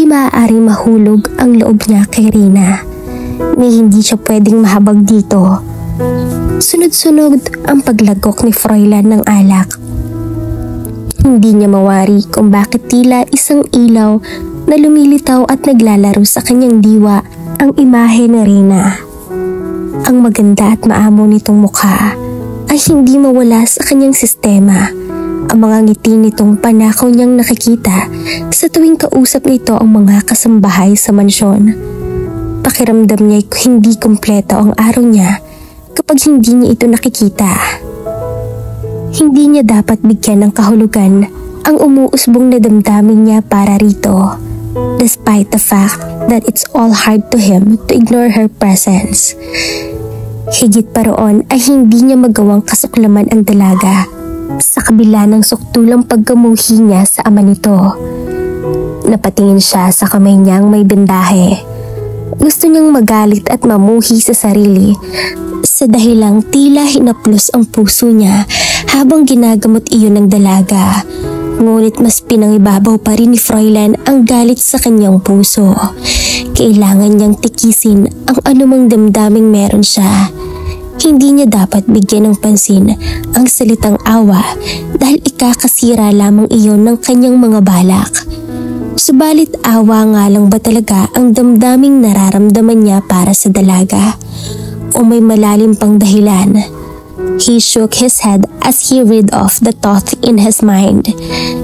maaaring mahulog ang loob niya kay Reyna na hindi siya pwedeng mahabag dito. Sunod-sunod ang paglagok ni Froilan ng alak. Hindi niya mawari kung bakit tila isang ilaw na lumilitaw at naglalaro sa kanyang diwa ang imahe ni Reyna. Ang maganda at maamo nitong mukha ay hindi mawala sa kanyang sistema. Ang mga ngiti nitong panakaw niyang nakikita sa tuwing kausap nito ang mga kasambahay sa mansyon. Pakiramdam niya hindi kumpleto ang araw niya kapag hindi niya ito nakikita. Hindi niya dapat bigyan ng kahulugan ang umuusbong na damdamin niya para rito, despite the fact that it's all hard to him to ignore her presence. Higit pa roon ay hindi niya magawang kasuklaman ang dalaga sa kabila ng suktulang pagkamuhi niya sa ama nito. Napatingin siya sa kamay niyang may bendahe. Gusto niyang magalit at mamuhi sa sarili sa dahilang tila hinaplos ang puso niya habang ginagamot iyon ng dalaga. Ngunit mas pinangibabaw pa rin ni Froilan ang galit sa kanyang puso. Kailangan niyang tikisin ang anumang damdaming meron siya. Hindi niya dapat bigyan ng pansin ang salitang awa dahil ikakasira lamang iyon ng kanyang mga balak. Subalit awa nga lang ba talaga ang damdaming nararamdaman niya para sa dalaga? O may malalim pang dahilan? He shook his head as he read off the thought in his mind.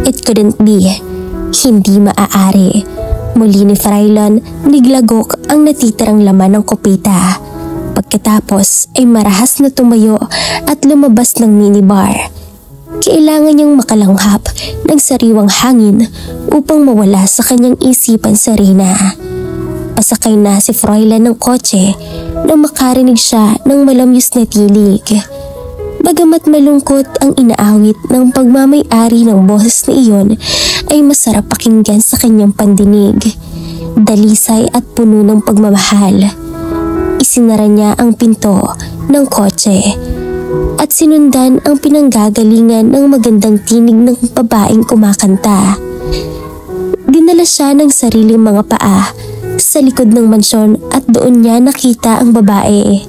It couldn't be. Hindi maaari. Muli ni Froilan niglagok ang natitirang laman ng kopita. Pagkatapos ay marahas na tumayo at lumabas ng minibar. Kailangan niyang makalanghap ng sariwang hangin upang mawala sa kanyang isipan sa Reyna. Pasakay na si Froilan ng kotse nang makarinig siya ng malamyos na tinig. Bagamat malungkot ang inaawit ng pagmamay-ari ng boses na iyon, ay masarap pakinggan sa kanyang pandinig. Dalisay at puno ng pagmamahal. Isinara niya ang pinto ng kotse at sinundan ang pinanggagalingan ng magandang tinig ng babaeng kumakanta. Dinala siya ng sariling mga paa sa likod ng mansyon at doon niya nakita ang babae.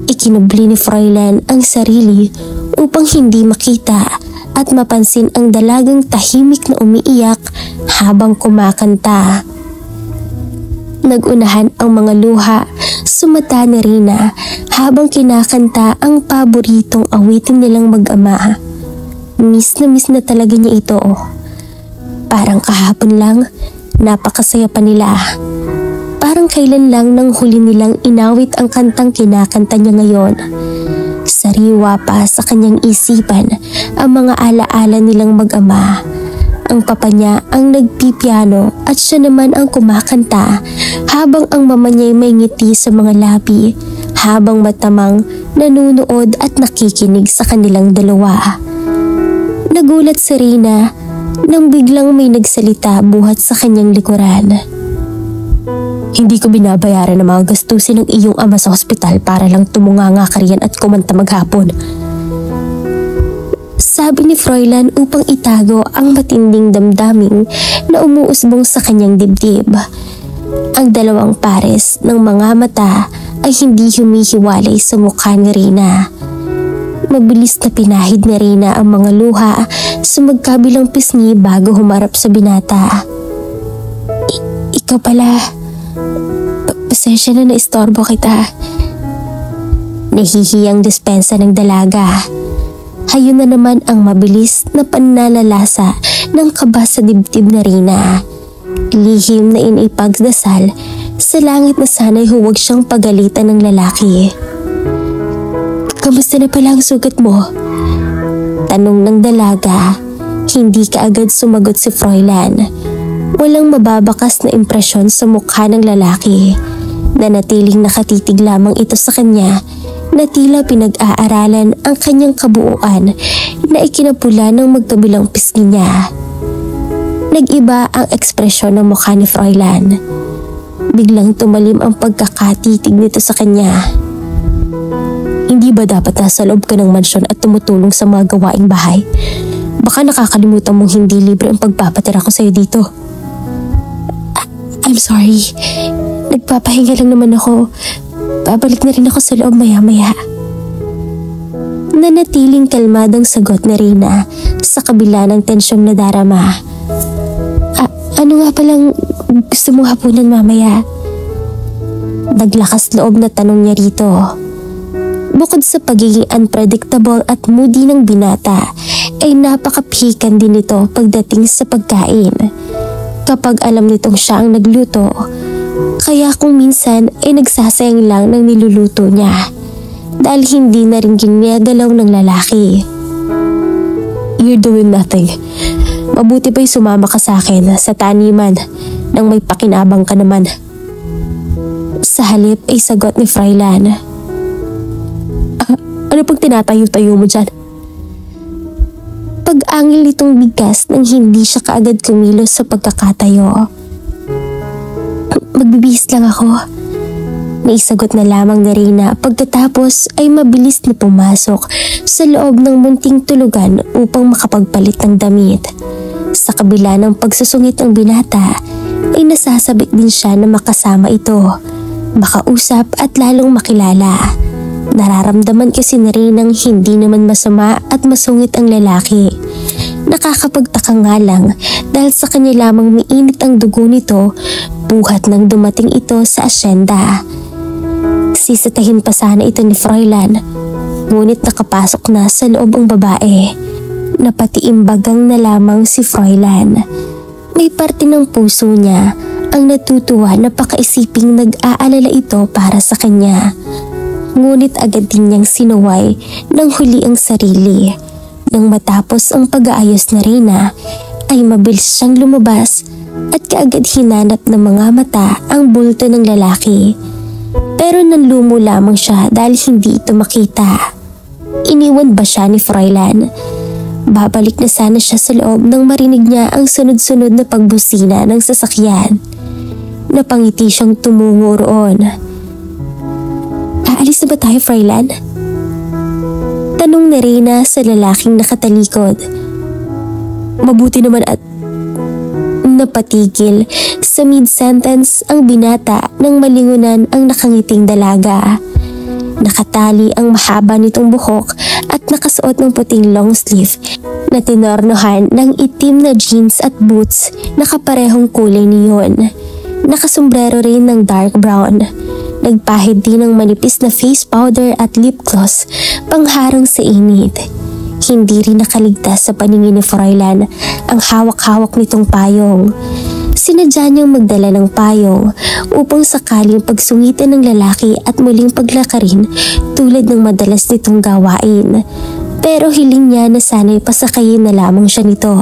Ikinubli ni Froilan ang sarili upang hindi makita at mapansin ang dalagang tahimik na umiiyak habang kumakanta. Nagunahan ang mga luha sa mata ni Reyna habang kinakanta ang paboritong awitin nilang mag-ama. Miss na talaga niya ito. Parang kahapon lang, napakasaya pa nila. Parang kailan lang nang huli nilang inawit ang kantang kinakanta niya ngayon. Sariwa pa sa kanyang isipan ang mga alaala nilang mag-ama. Ang papa niya ang nagpipiano at siya naman ang kumakanta habang ang mama niya may ngiti sa mga labi habang matamang nanunood at nakikinig sa kanilang dalawa. Nagulat si Reyna nang biglang may nagsalita buhat sa kanyang likuran. Hindi ko binabayaran ng mga gastusin ng iyong ama sa ospital para lang tumunganga ka riyan at kumanta maghapon. Sabi ni Froilan upang itago ang matinding damdaming na umuusbong sa kanyang dibdib. Ang dalawang pares ng mga mata ay hindi humihiwalay sa mukha ni Reyna. Mabilis na pinahid ni Reyna ang mga luha sa magkabilang pisngi bago humarap sa binata. Ikaw pala. Pasensya na naistorbo kita. Nahihiyang dispensa ng dalaga. Hayon na naman ang mabilis na pananalasa ng kaba sa dibdib na Reyna. Lihim na inipagdasal sa langit na sana'y huwag siyang pagalitan ng lalaki. Kamusta na pala ang sugat mo? Tanong ng dalaga. Hindi kaagad sumagot si Froilan. Walang mababakas na impresyon sa mukha ng lalaki. Nanatiling nakatitig lamang ito sa kanya na tila pinag-aaralan ang kanyang kabuuan na ikinapula ng magkabilang pisngi niya. Nag-iba ang ekspresyon ng mukha ni Froilan. Biglang tumalim ang pagkakatitig nito sa kanya. Hindi ba dapat nasa loob ka ng mansyon at tumutulong sa mga gawaing bahay? Baka nakakalimutan mong hindi libre ang pagpapatira ko sa'yo dito. I'm sorry. Nagpapahinga lang naman ako. Babalik na rin ako sa loob maya-maya. Nanatiling kalmadang sagot ni Reyna sa kabila ng tensyong nadarama. Ano nga palang gusto mong hapunan mamaya? Naglakas loob na tanong niya rito. Bukod sa pagiging unpredictable at moody ng binata, ay napakapihikan din nito pagdating sa pagkain. Kapag alam nitong siya ang nagluto, kaya kung minsan ay nagsasayang lang ng niluluto niya dahil hindi na rin ginagalaw ng lalaki. You're doing nothing. Mabuti pa'y sumama ka sa akin sa taniman nang may pakinabang ka naman. Sa halip ay sagot ni Froilan. Ano pang tinatayo-tayo mo dyan? Pag-angil nitong bigkas nang hindi siya kaagad kumilos sa pagkakatayo. Magbibihis lang ako. Naisagot na lamang ni Reyna pagkatapos ay mabilis na pumasok sa loob ng munting tulugan upang makapagpalit ng damit. Sa kabila ng pagsusungit ng binata ay nasasabik din siya na makasama ito, makausap at lalong makilala. Nararamdaman kasi ni Reynang hindi naman masama at masungit ang lalaki. Nakakapagtaka nga lang dahil sa kanya lamang mainit ang dugo nito buhat nang dumating ito sa asyenda. Sisitahin pa sana ito ni Froilan, ngunit nakapasok na sa loob ang babae. Napatiimbagang na lamang si Froilan. May parte ng puso niya ang natutuwa na pakaisiping nag-aalala ito para sa kanya. Ngunit agad din niyang sinuway ng huli ang sarili. Nang matapos ang pag-aayos na Reyna, ay mabilis siyang lumabas at kaagad hinanap ng mga mata ang bulto ng lalaki. Pero nanlumo lamang siya dahil hindi ito makita. Iniwan ba siya ni Froilan? Babalik na sana siya sa loob nang marinig niya ang sunod-sunod na pagbusina ng sasakyan. Napangiti siyang tumungo roon. Aalis na ba tayo, Froilan? Tanong ni Reyna sa lalaking nakatalikod. Mabuti naman at napatigil sa mid-sentence ang binata nang malingunan ang nakangiting dalaga. Nakatali ang mahaba nitong buhok at nakasuot ng puting long sleeve na tinornohan ng itim na jeans at boots na kaparehong kulay niyon. Nakasombrero rin ng dark brown. Nagpahid din ng manipis na face powder at lip gloss pangharang sa init. Hindi rin nakaligtas sa paningin ni Froilan ang hawak-hawak nitong payong. Sinadya niyang magdala ng payong upang sakaling pagsungitan ng lalaki at muling paglakarin tulad ng madalas nitong gawain. Pero hiling niya na sana'y pasakayin na lamang siya nito.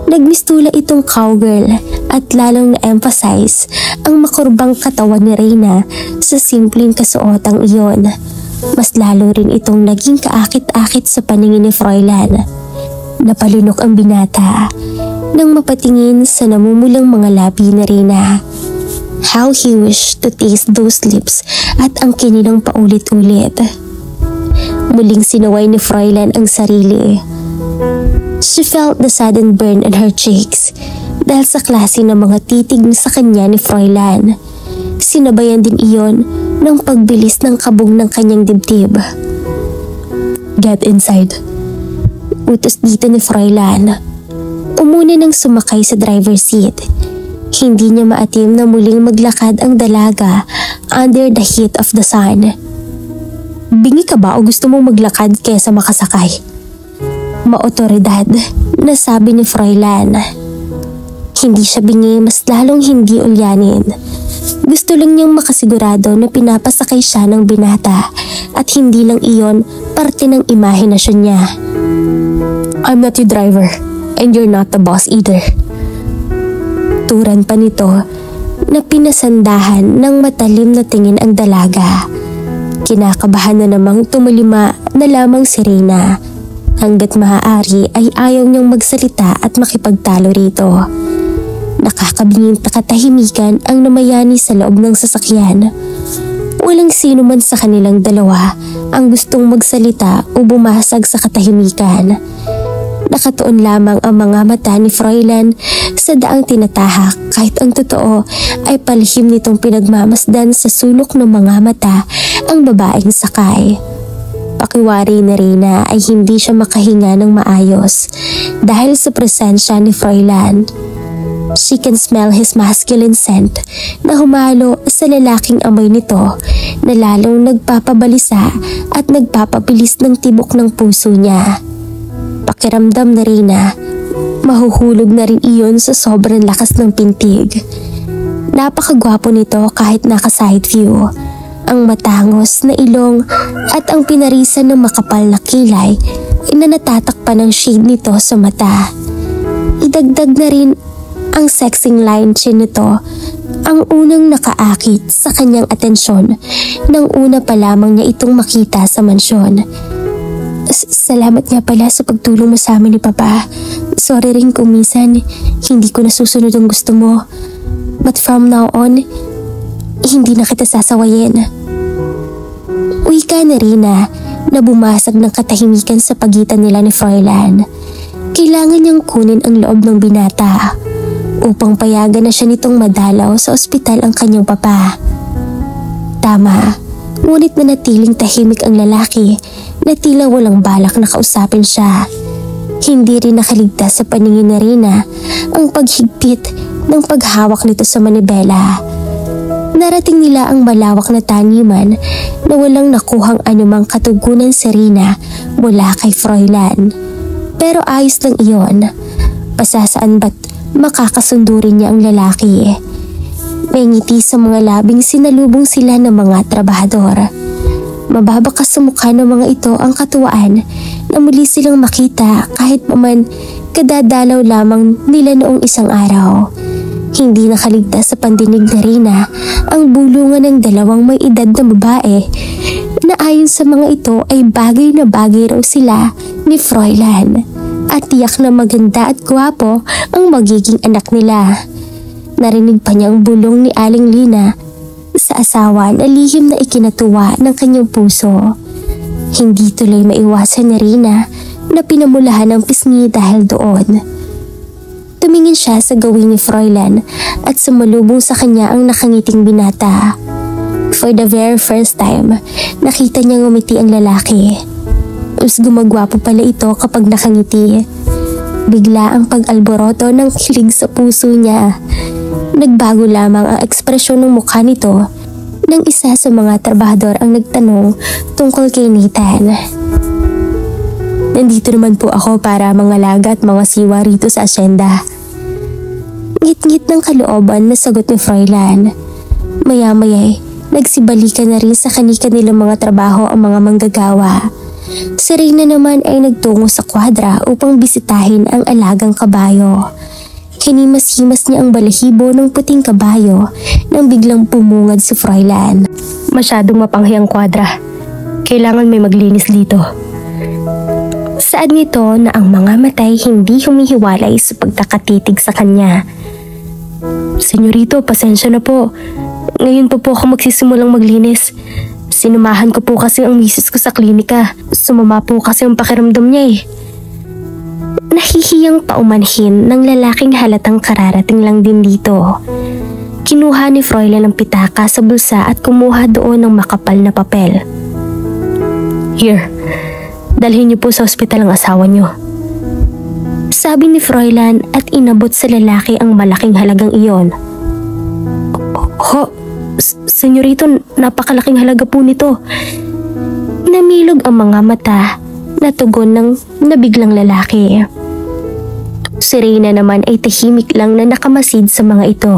Nagmistula itong cowgirl at lalong na-emphasize ang makurbang katawan ni Reyna sa simpleng kasuotang iyon. Mas lalo rin itong naging kaakit-akit sa paningin ni Froilan. Napalunok ang binata nang mapatingin sa namumulang mga labi ni Reyna. How he wished to taste those lips at ang kininang paulit-ulit. Muling sinaway ni Froilan ang sarili. She felt the sudden burn on her cheeks dahil sa klase ng mga titig sa kanya ni Froilan. Sinabayan din iyon ng pagbilis ng kabog ng kanyang dibdib. Get inside. Utos dito ni Froilan. Umuna nang sumakay sa driver's seat. Hindi niya maatim na muling maglakad ang dalaga under the heat of the sun. Bingi ka ba o gusto mong maglakad kaysa makasakay? Maotoridad na sabi ni Froilan. Hindi siya bingi, mas lalong hindi ulyanin. Gusto lang niyang makasigurado na pinapasakay siya ng binata at hindi lang iyon parte ng imahinasyon niya. I'm not your driver and you're not the boss either. Turan pa nito na pinasandahan ng matalim na tingin ang dalaga. Kinakabahan na namang tumulima na lamang si Reyna. Hanggat maaari ay ayaw niyang magsalita at makipagtalo rito. Nakakabinging katahimikan ang namayani sa loob ng sasakyan. Walang sino man sa kanilang dalawa ang gustong magsalita o bumasag sa katahimikan. Nakatuon lamang ang mga mata ni Froilan sa daang tinatahak kahit ang totoo ay palihim nitong pinagmamasdan sa sulok ng mga mata ang babaeng sakay. Pakiwari ni Reyna ay hindi siya makahinga ng maayos dahil sa presensya ni Froilan. She can smell his masculine scent na humalo sa lalaking amoy nito na lalong nagpapabalisa at nagpapabilis ng tibok ng puso niya. Pakiramdam na Reyna, mahuhulog na rin iyon sa sobrang lakas ng pintig. Napakagwapo nito kahit naka-side view. Ang matangos na ilong at ang pinarisan ng makapal na kilay ay natatakpan ng shade nito sa mata. Idagdag na rin ang sexing line chin nito ang unang nakaakit sa kanyang atensyon nang una pa lamang niya itong makita sa mansyon. Salamat nga pala sa pagtulong mo sa amin ni Papa. Sorry rin kung minsan hindi ko nasusunod ang gusto mo. But from now on, hindi na kita sasawayin. Wika na Reyna na bumasag ng katahimikan sa pagitan nila ni Froilan. Kailangan niyang kunin ang loob ng binata upang payagan na siya nitong madalaw sa ospital ang kanyang papa. Tama, ngunit nanatiling tahimik ang lalaki na tila walang balak na kausapin siya. Hindi rin nakaligtas sa paningin ni Reyna ang paghigpit ng paghawak nito sa manibela. Narating nila ang malawak na taniman na walang nakuhang anumang katugunan si Reyna mula kay Froilan. Pero ayos lang iyon. Pasasaan ba't makakasundo rin niya ang lalaki? May ngiti sa mga labing sinalubong sila ng mga trabahador. Mababakas sa mukha ng mga ito ang katuwaan na muli silang makita kahit paman kadadalaw lamang nila noong isang araw. Hindi nakaligtas sa pandinig na Reyna ang bulungan ng dalawang may edad na babae na ayon sa mga ito ay bagay na bagay raw sila ni Froilan at tiyak na maganda at gwapo ang magiging anak nila. Narinig pa niya ang bulong ni Aling Lina sa asawa na lihim na ikinatuwa ng kanyang puso. Hindi tuloy maiwasan ni Reyna na pinamulahan ng pisngi dahil doon. Tumingin siya sa gawin ni Froilan at sumalubong sa kanya ang nakangiting binata. For the very first time, nakita niya ngumiti ang lalaki. Mas gumagwapo pala ito kapag nakangiti. Bigla ang pag-alboroto ng kilig sa puso niya. Nagbago lamang ang ekspresyon ng mukha nito nang isa sa mga trabahador ang nagtanong tungkol kay Nathan. Nandito naman po ako para mangalaga at mga siwa rito sa asyenda. Ngit-ngit ng kalooban na sagot ni Froilan. Maya-maya'y nagsibalikan na rin sa kanika nilang mga trabaho ang mga manggagawa. Si Reyna naman ay nagtungo sa kwadra upang bisitahin ang alagang kabayo. Hinimas-himas niya ang balahibo ng puting kabayo nang biglang pumungad si Froilan. Masyadong mapanghi ang kwadra. Kailangan may maglinis dito. Saad nito na ang mga matay hindi humihiwalay sa pagkakatitig sa kanya. Senyorito, pasensya na po. Ngayon pa po ako magsisimulang maglinis. Sinumahan ko po kasi ang misis ko sa klinika. Sumama po kasi ang pakiramdam niya eh. Nahihiyang paumanhin ng lalaking halatang kararating lang din dito. Kinuha ni Froilan ang pitaka sa bulsa at kumuha doon ng makapal na papel. Here, dalhin niyo po sa ospital ang asawa niyo. Sabi ni Froilan at inabot sa lalaki ang malaking halagang iyon. Senyorito, napakalaking halaga po nito. Namilog ang mga mata na tugon ng nabiglang lalaki. Si Reyna naman ay tahimik lang na nakamasid sa mga ito.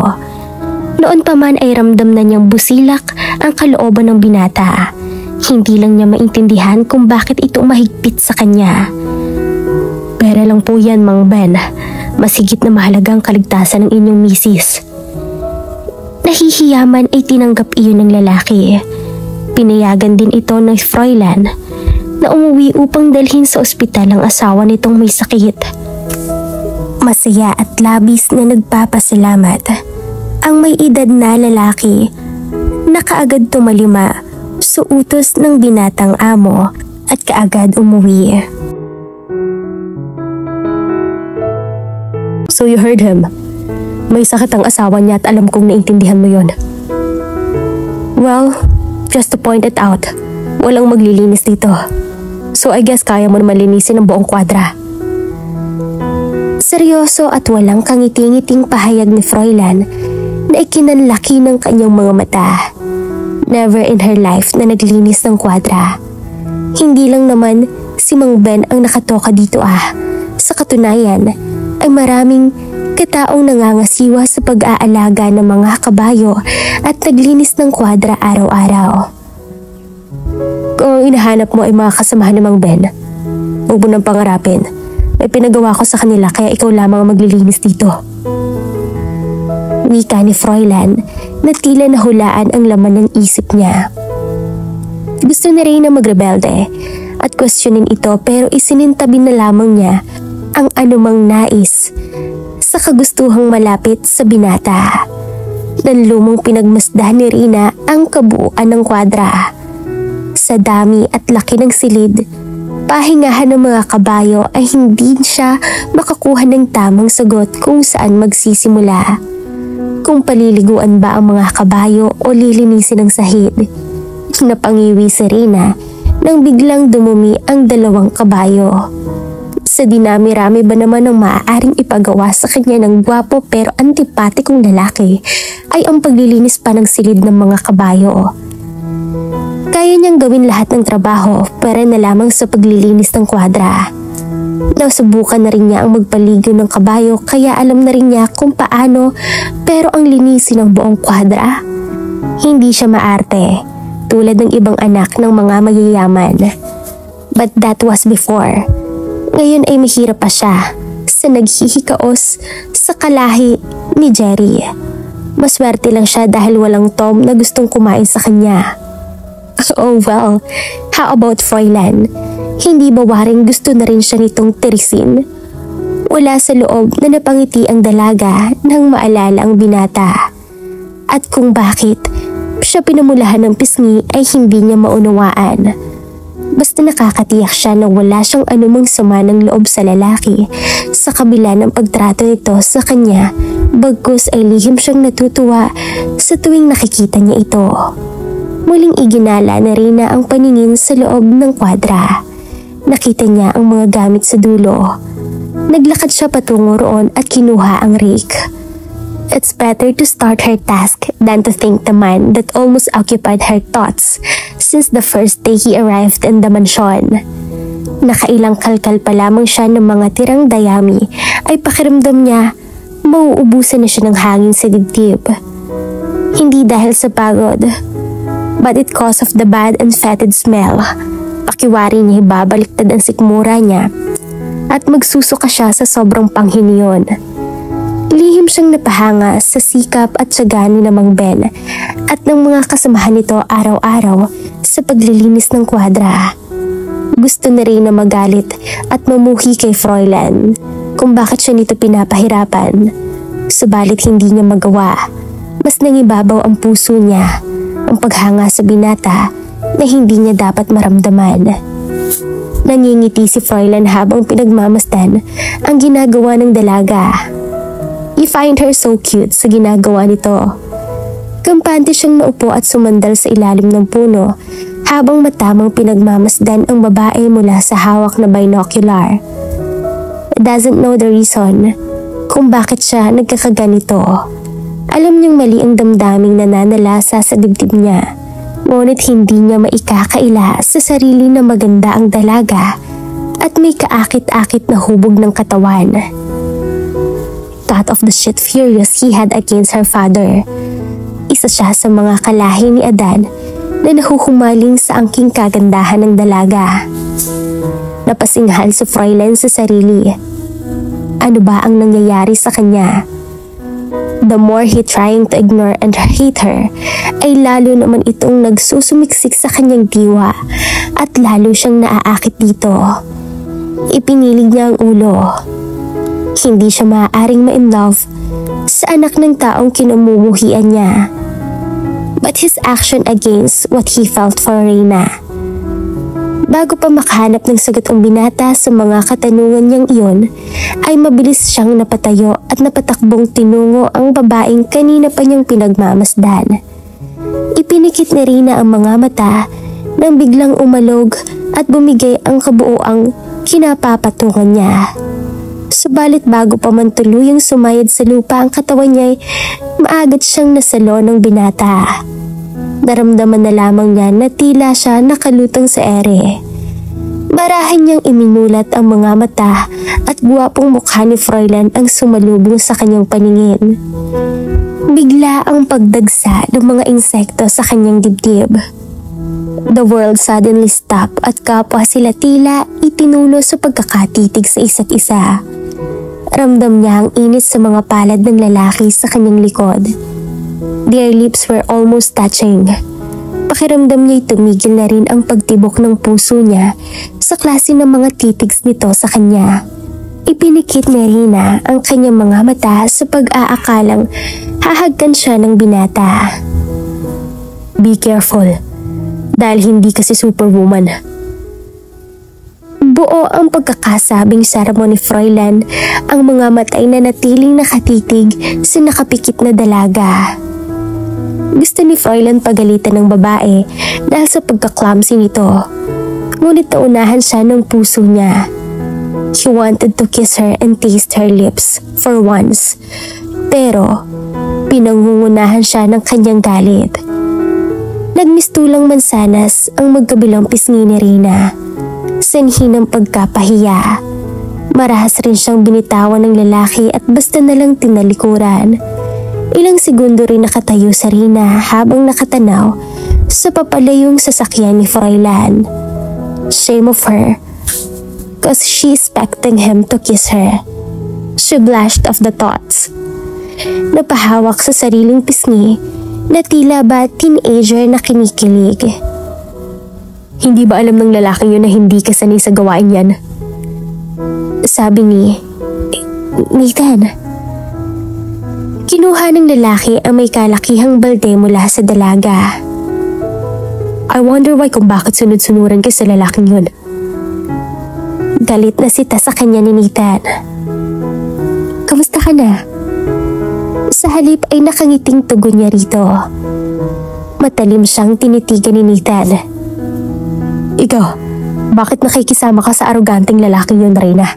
Noon pa man ay ramdam na niyang busilak ang kalooban ng binata. Hindi lang niya maintindihan kung bakit ito mahigpit sa kanya. Pera lang po yan, Mang Ben. Mas higit na mahalagang kaligtasan ng inyong misis. Nahihiyaman ay tinanggap iyon ng lalaki. Pinayagan din ito ng Froilan na umuwi upang dalhin sa ospital ang asawa nitong may sakit. Masaya at labis na nagpapasalamat ang may edad na lalaki na kaagad tumalima sa utos ng binatang amo at kaagad umuwi. So you heard him. May sakit ang asawa niya at alam kong naintindihan mo yon. Well, just to point it out, walang maglilinis dito. So I guess kaya mo naman linisin ang buong kwadra. Seryoso at walang kangiti-ngiting pahayag ni Froilan na ikinanlaki ng kanyang mga mata. Never in her life na naglinis ng kwadra. Hindi lang naman si Mang Ben ang nakatoka dito Sa katunayan ay maraming kataong nangangasiwa sa pag-aalaga ng mga kabayo at naglinis ng kwadra araw-araw. Kung inahanap mo ay mga kasamahan ni Mang Ben, huwag mo nang pangarapin. May pinagawa ko sa kanila kaya ikaw lamang ang maglilinis dito. Wika ni Froilan na tila nahulaan ang laman ng isip niya. Gusto na rin na magrebelde at questionin ito pero isinintabi na lamang niya ang anumang nais sa kagustuhang malapit sa binata. Nanlumong pinagmasdan ni Rina ang kabuuan ng kwadra. Sa dami at laki ng silid, pahingahan ng mga kabayo ay hindi siya makakuha ng tamang sagot kung saan magsisimula. Kung paliliguan ba ang mga kabayo o lilinisin ang sahig. Napangiwi si Rina nang biglang dumumi ang dalawang kabayo. Sa dinami-rami ba naman ang maaaring ipagawa sa kanya ng gwapo pero antipatikong lalaki ay ang paglilinis pa ng silid ng mga kabayo. Kaya niyang gawin lahat ng trabaho para na lamang sa paglilinis ng kwadra. Nasubukan na rin niya ang magpaligo ng kabayo kaya alam na rin niya kung paano pero ang linisin ng buong kwadra. Hindi siya maarte tulad ng ibang anak ng mga mayayaman. But that was before. Ngayon ay mahirap pa siya sa naghihikaos sa kalahi ni Jerry. Maswerte lang siya dahil walang Tom na gustong kumain sa kanya. Oh well, how about Froilan? Hindi ba waring gusto na rin siya nitong tirisin? Wala sa loob na napangiti ang dalaga nang maalala ang binata. At kung bakit siya pinamulahan ng pisngi ay hindi niya maunawaan. Basta nakakatiyak siya na wala siyang anumang sama ng loob sa lalaki sa kabila ng pagtrato nito sa kanya, bagkus ay lihim siyang natutuwa sa tuwing nakikita niya ito. Muling iginala na Rina ang paningin sa loob ng kwadra. Nakita niya ang mga gamit sa dulo. Naglakad siya patungo roon at kinuha ang rake. It's better to start her task than to thank the man that almost occupied her thoughts since the first day he arrived in the mansion. Nakailang kalkal pa lamang siya ng mga tirang dayami ay pakiramdam niya mauubusan na siya ng hangin sa dibdib. Hindi dahil sa pagod, but it cause of the bad and fetid smell. Pakiwari niya ibabaliktad ang sikmura niya at magsusuka siya sa sobrang panghiniyon. Lihim siyang napahanga sa sikap at tiyaga ni Mang Ben at ng mga kasamahan nito araw-araw sa paglilinis ng kwadra. Gusto na rin na magalit at mamuhi kay Froilan kung bakit siya nito pinapahirapan. Subalit hindi niya magawa. Mas nangibabaw ang puso niya, ang paghanga sa binata na hindi niya dapat maramdaman. Nangingiti si Froilan habang pinagmamasdan ang ginagawa ng dalaga. I find her so cute sa ginagawa nito. Kampante siyang naupo at sumandal sa ilalim ng puno habang matamang pinagmamasdan ang babae mula sa hawak na binocular. Doesn't know the reason kung bakit siya nagkakaganito. Alam niyang mali ang damdaming nananalasa sa dibdib niya. Ngunit hindi niya maikakaila sa sarili na maganda ang dalaga at may kaakit-akit na hubog ng katawan. Thought of the shit furious he had against her father. Isa siya sa mga kalahi ni Adan na nahuhumaling sa angking kagandahan ng dalaga. Napasinghal si Froilan sa sarili. Ano ba ang nangyayari sa kanya? The more he trying to ignore and hate her, ay lalo naman itong nagsusumiksik sa kanyang diwa at lalo siyang naaakit dito. Ipinilig niya ang ulo. Hindi siya maaaring ma-inlove sa anak ng taong kinamumuhian niya. But his action against what he felt for Rina. Bago pa makahanap ng sagot ang binata sa mga katanungan niyang iyon, ay mabilis siyang napatayo at napatakbong tinungo ang babaeng kanina pa niyang pinagmamasdan. Ipinikit ni Rina ang mga mata nang biglang umalog at bumigay ang kabuuang kinapapatungan niya. Subalit bago pa man tuluyang sumayad sa lupa ang katawan niya, maagad siyang nasalo ng binata. Naramdaman na lamang niya na tila siya nakalutang sa ere. Marahan niyang iminulat ang mga mata at guwapong mukha ni Froilan ang sumalubong sa kanyang paningin. Bigla ang pagdagsa ng mga insekto sa kanyang dibdib. The world suddenly stopped at kapwa sila tila itinulo sa pagkakatitig sa isa't isa. Ramdam niya ang init sa mga palad ng lalaki sa kanyang likod. Their lips were almost touching. Pakiramdam niya'y tumigil na rin ang pagtibok ng puso niya sa klase ng mga titigs nito sa kanya. Ipinikit ni Rina ang kanyang mga mata sa pag-aakalang hahagkan siya ng binata. Be careful, dahil hindi kasi superwoman. Buo ang pagkakasabing saramo ni Froilan, ang mga matay na natiling nakatitig sa nakapikit na dalaga. Gusto ni Froilan pagalitan ng babae dahil sa pagka-clumsy nito, ngunit naunahan siya ng puso niya. He wanted to kiss her and taste her lips for once, pero pinangungunahan siya ng kanyang galit. Nagmistulang mansanas ang magkabilang pisngi ni Rina. Sanhi ng pagkapahiya. Marahas rin siyang binitawan ng lalaki at basta nalang tinalikuran. Ilang segundo rin nakatayo sa Rina habang nakatanaw sa papalayong sasakyan ni Froilan. Shame of her, cause she expecting him to kiss her. She blushed off the thoughts. Napahawak sa sariling pisngi na tila ba teenager na kinikilig. Hindi ba alam ng lalaking yun na hindi ka sanay sa gawain yan? Sabi ni Nathan. Kinuha ng lalaki ang may kalakihang balde mula sa dalaga. I wonder why kung bakit sunod-sunuran ka sa lalaking yun. Galit na sita sa kanya ni Nathan. Kamusta ka na? Sa halip ay nakangiting tugon niya rito. Matalim siyang tinitigan ni Nathan. Ikaw, bakit nakikisama ka sa aroganteng lalaking yun, Rina?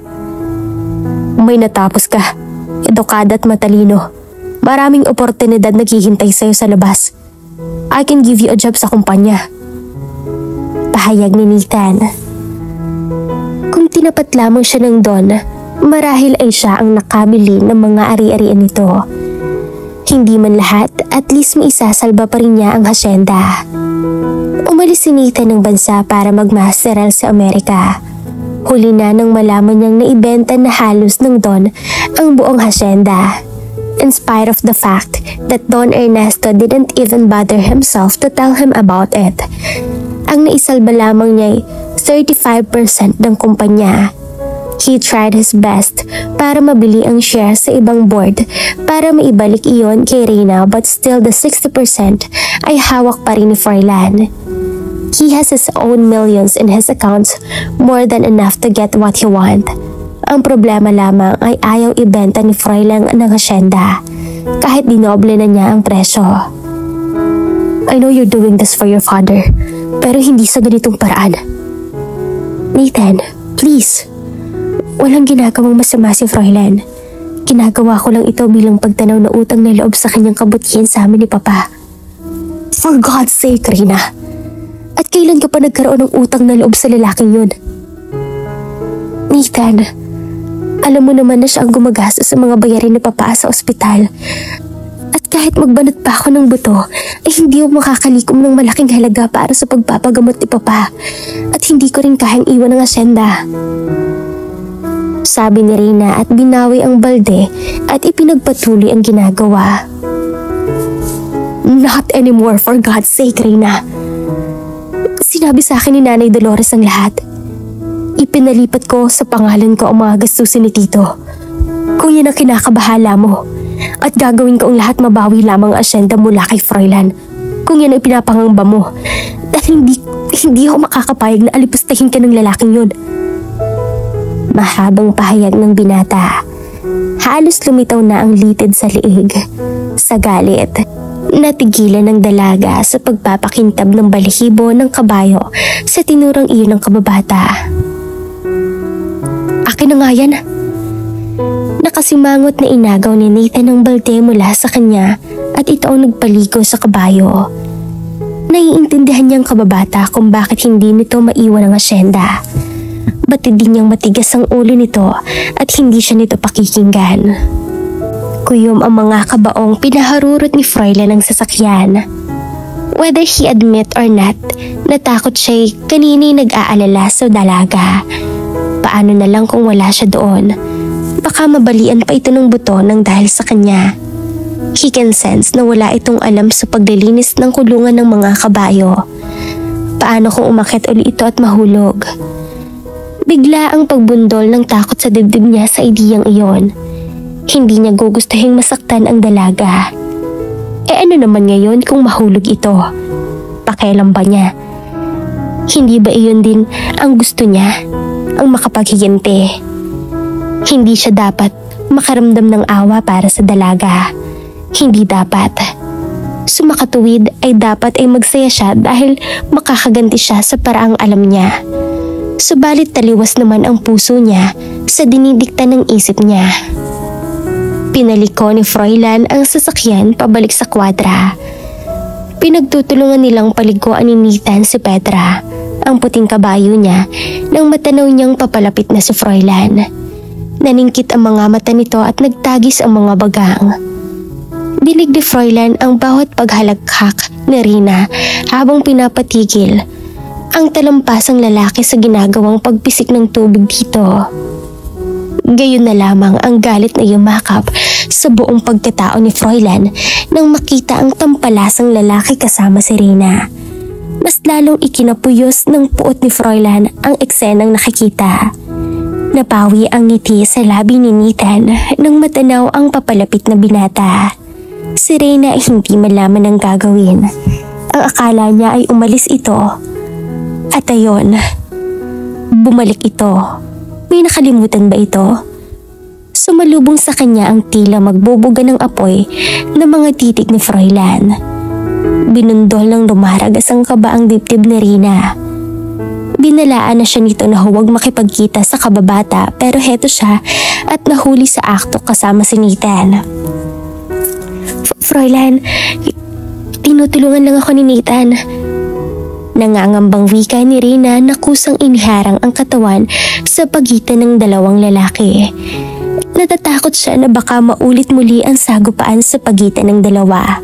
May natapos ka, edukada at matalino. Maraming oportunidad naghihintay sa'yo sa labas. I can give you a job sa kumpanya. Pahayag ni Nathan. Kung tinapat lamang siya ng Don, marahil ay siya ang nakabili ng mga ari-arian nito. Hindi man lahat, at least may isasalba pa rin niya ang hasyenda. Umalis si Nathan ng bansa para magmasteral sa Amerika. Huli na nang malaman niyang naibenta na halos ng Don ang buong hasyenda. In spite of the fact that Don Ernesto didn't even bother himself to tell him about it. Ang naisalba lamang niya ay 35% ng kumpanya. He tried his best para mabili ang share sa ibang board para maibalik iyon kay Rina, but still the 60% ay hawak pa rin ni Froilan. He has his own millions in his accounts, more than enough to get what he want. Ang problema lamang ay ayaw ibenta ni Froilan ng hasyenda, kahit dinoble na niya ang presyo. I know you're doing this for your father, pero hindi sa ganitong paraan. Nathan, please. Walang ginagawang masama si Froilan. Ginagawa ko lang ito bilang pagtanaw na utang na loob sa kanyang kabutihan sa amin ni Papa. For God's sake, Rina. At kailan ka pa nagkaroon ng utang na loob sa lalaking yun? Nathan, alam mo naman na siya ang gumagastos sa mga bayarin ni Papa sa ospital. At kahit magbanat pa ako ng buto, ay hindi ako makakalikom ng malaking halaga para sa pagpapagamot ni Papa. At hindi ko rin kayang iwan ang asyenda. Sabi ni Rina at binawi ang balde at ipinagpatuloy ang ginagawa. Not anymore, for God's sake, Rina. Sinabi sa akin ni Nanay Dolores ang lahat. Ipinalipat ko sa pangalan ko ang mga gastusin ni Tito. Kung yan ang kinakabahala mo, at gagawin ko ang lahat mabawi lamang ang asyenda mula kay Froilan. kung yan ay pinapangamba mo. Dahil hindi ako makakapayag na alipustahin ka ng lalaking yun. Mahabang pahayag ng binata. Halos lumitaw na ang litid sa liig. Sa galit, natigilan ng dalaga sa pagpapakintab ng balahibo ng kabayo sa tinurang iyon ng kababata. Akin na nga yan. Nakasimangot na inagaw ni Nathan ang balde mula sa kanya at ito ang nagpaligo sa kabayo. Naiintindihan niyang kababata kung bakit hindi nito maiwan ang asyenda. Batid din niyang matigas ang ulo nito at hindi siya nito pakikinggan. Kuyom ang mga kabaong pinaharurot ni Froilan ng sasakyan. Whether he admit or not, natakot siya'y kanina'y nag-aalala sa dalaga. Paano na lang kung wala siya doon? Baka mabalian pa ito ng buto nang dahil sa kanya. He can sense na wala itong alam sa paglilinis ng kulungan ng mga kabayo. Paano kung umakyat uli ito at mahulog? Bigla ang pagbundol ng takot sa dibdib niya sa ideyang iyon. Hindi niya gugustuhin masaktan ang dalaga. Ano naman ngayon kung mahulog ito? Pakialam ba niya? Hindi ba iyon din ang gusto niya? Ang makapaghiganti? Hindi siya dapat makaramdam ng awa para sa dalaga. Hindi dapat. Sumakatuwid ay dapat ay magsaya siya dahil makakaganti siya sa paraang alam niya. Subalit taliwas naman ang puso niya sa dinidikta ng isip niya. Pinaliko ni Froilan ang sasakyan pabalik sa kwadra. Pinagtutulungan nilang paliguan ni Nathan si Petra, ang puting kabayo niya, nang matanaw niyang papalapit na si Froilan. Naningkit ang mga mata nito at nagtagis ang mga bagang. Dinig ni Froilan ang bawat paghalagkak ni Rina habang pinapatigil ang talampasang lalaki sa ginagawang pagpisik ng tubig dito. Gayon na lamang ang galit na yumakap sa buong pagkatao ni Froilan nang makita ang tampalasang lalaki kasama si Rina. Mas lalong ikinapuyos ng puot ni Froilan ang eksenang nakikita. Napawi ang ngiti sa labi ni Nathan nang matanaw ang papalapit na binata. Si Rina ay hindi malaman ang gagawin. Ang akala niya ay umalis ito. At ayon, bumalik ito. May nakalimutan ba ito? Sumalubong sa kanya ang tila magbubuga ng apoy ng mga titik ni Froilan. Binundol ng lumaragas ang kabaang dibdib ni Rina. Binalaan na siya nito na huwag makipagkita sa kababata pero heto siya at nahuli sa akto kasama si Nathan. Froilan, tinutulungan lang ako ni Nathan. Nangangambang wika ni Rina na kusang iniharang ang katawan sa pagitan ng dalawang lalaki. Natatakot siya na baka maulit muli ang sagupaan sa pagitan ng dalawa.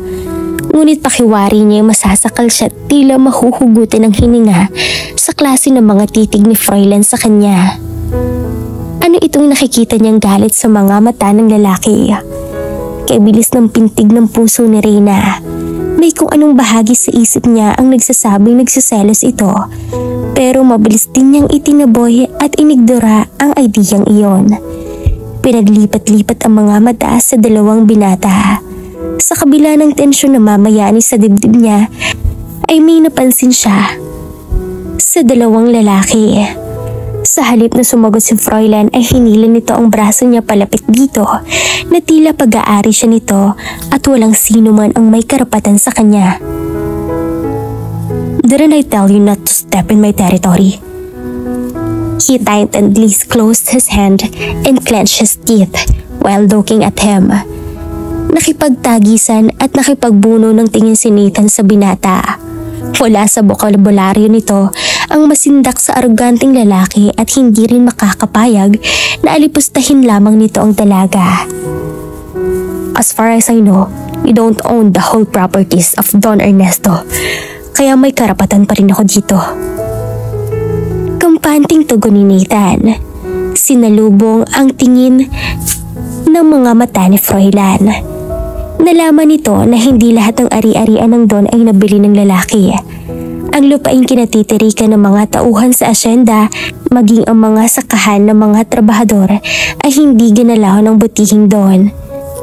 Ngunit pakiwari niya masasakal siya at tila mahuhugutin ng hininga sa klase ng mga titig ni Froilan sa kanya. Ano itong nakikita niyang galit sa mga mata ng lalaki? Kay bilis ng pintig ng puso ni Rina. May kung anong bahagi sa isip niya ang nagsasabing nagsiselos ito. Pero mabilis din niyang itinaboy at inigdora ang ideyang iyon. Pinaglipat-lipat ang mga mata sa dalawang binata. Sa kabila ng tensyon na mamayani sa dibdib niya, ay may napansin siya sa dalawang lalaki. Sa halip na sumagot si Froilan ay hinila nito ang braso niya palapit dito na tila pag-aari siya nito at walang sino man ang may karapatan sa kanya. Didn't I tell you not to step in my territory? He tightly closed his hand and clenched his teeth while looking at him. Nakipagtagisan at nakipagbuno ng tingin si Nathan sa binata. Wala sa bokabularyo nito ang masindak sa aroganteng lalaki at hindi rin makakapayag na alipustahin lamang nito ang dalaga. As far as I know, you don't own the whole properties of Don Ernesto, kaya may karapatan pa rin ako dito. Kampanting tugon ni Nathan. Sinalubong ang tingin ng mga mata ni Froilan. Nalaman nito na hindi lahat ng ari-arian ng Don ay nabili ng lalaki. Ang lupaing kinatitirikan ng mga tauhan sa asyenda, maging ang mga sakahan ng mga trabahador ay hindi ginalaw ng butihing Don.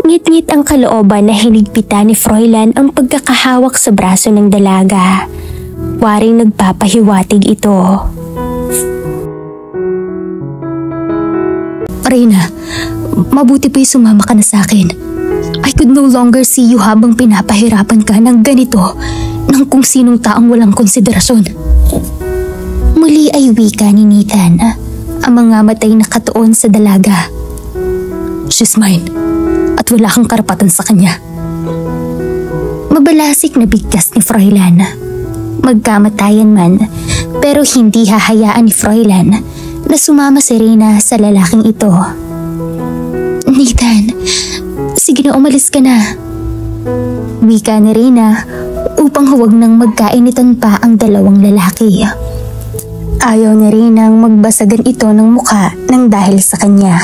Ngit-ngit ang kalooban na hinigpitan ni Froilan ang pagkakahawak sa braso ng dalaga. Waring nagpapahiwatig ito. Reyna, mabuti pa sumama ka na sa akin. I could no longer see you habang pinapahirapan ka ng ganito ng kung sinong taong walang konsiderasyon. Muli ay wika ni Nathan, ang mga matay na katuon sa dalaga. She's mine, at wala kang karapatan sa kanya. Mabalasik na bigkas ni Froilan. Magkamatayan man, pero hindi hahayaan ni Froilan na sumama si Reyna sa lalaking ito. Nathan, sige na, umalis ka na. Wika ni Reyna upang huwag nang magkainitan pa ang dalawang lalaki. Ayaw ni Reynang magbasagan ito ng mukha nang dahil sa kanya.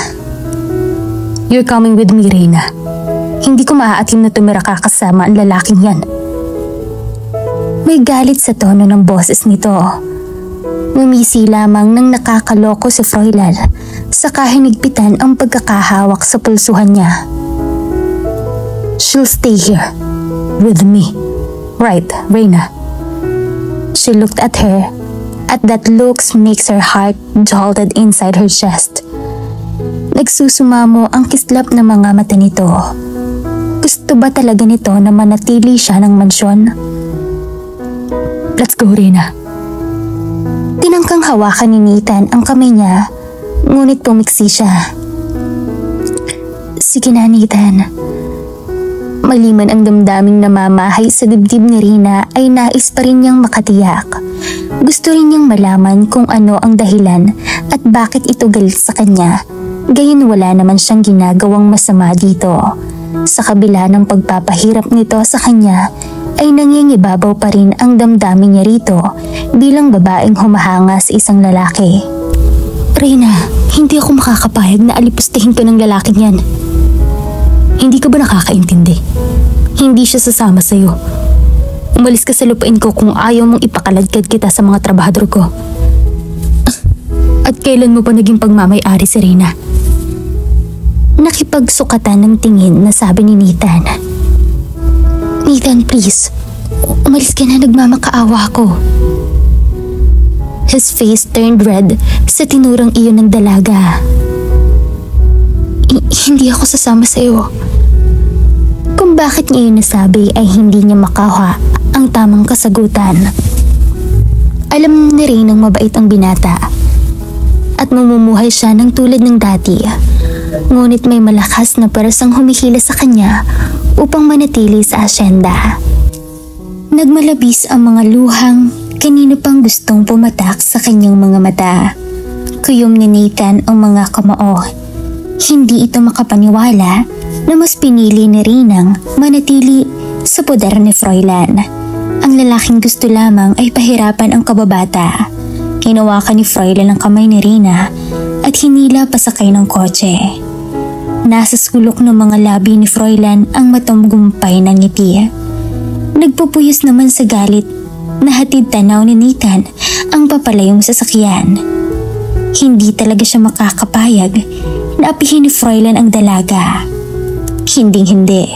You're coming with me, Reyna. Hindi ko maaatim na tumira ka kasama ang lalaking yan. May galit sa tono ng boses nito. Ngumisi lamang nang nakakaloko si Froilan sa kahinigpitan ang pagkakahawak sa pulsuhan niya. She'll stay here with me. Right, Reyna? She looked at her. At that looks makes her heart jolted inside her chest. Nagsusumamo ang kislap ng mga mata nito. Gusto ba talaga nito na manatili siya ng mansyon? Let's go, Reyna. Tinangkang hawakan ni Nathan ang kamay niya, ngunit pumiksi siya. Sige na, Nathan. Maliman ang damdaming namamahay sa dibdib ni Reyna ay nais pa rin niyang makatiyak. Gusto rin niyang malaman kung ano ang dahilan at bakit ito galit sa kanya. Gayon wala naman siyang ginagawang masama dito. Sa kabila ng pagpapahirap nito sa kanya, ay nangingibabaw pa rin ang damdamin niya rito bilang babaeng humahanga sa isang lalaki. Reyna, hindi ako makakapayag na alipustahin ko ng lalaking yan. Hindi ka ba nakakaintindi? Hindi siya sasama sa'yo. Umalis ka sa lupain ko kung ayaw mong ipakaladkad kita sa mga trabahador ko. At kailan mo pa naging pagmamay-ari si Reyna? Nakipagsukatan ng tingin na sabi ni Nathan. Nathan, please. Umalis ka na, nagmamakaawa ko. His face turned red sa tinurang iyon ng dalaga. Hindi ako sasama sa iyo. Kung bakit niya yun nasabi ay hindi niya makaha ang tamang kasagutan. Alam ni Reynang mabait ang binata at mamumuhay siya ng tulad ng dati. Ngunit may malakas na parasang humihila sa kanya upang manatili sa asyenda. Nagmalabis ang mga luhang kanino pang gustong pumatak sa kanyang mga mata. Kuyom ni Nathan ang mga kamao. Hindi ito makapaniwala na mas pinili ni Reynang manatili sa poder ni Froilan. Ang lalaking gusto lamang ay pahirapan ang kababata. Hinawakan ni Froilan ang kamay ni Reyna at hinila pasakay ng kotse. Nasa sulok ng mga labi ni Froilan ang matamgumpay na ngiti. Nagpupuyos naman sa galit na hatid tanaw ni Nathan ang papalayong sasakyan. Hindi talaga siya makakapayag na apihin ni Froilan ang dalaga. Hinding-hindi.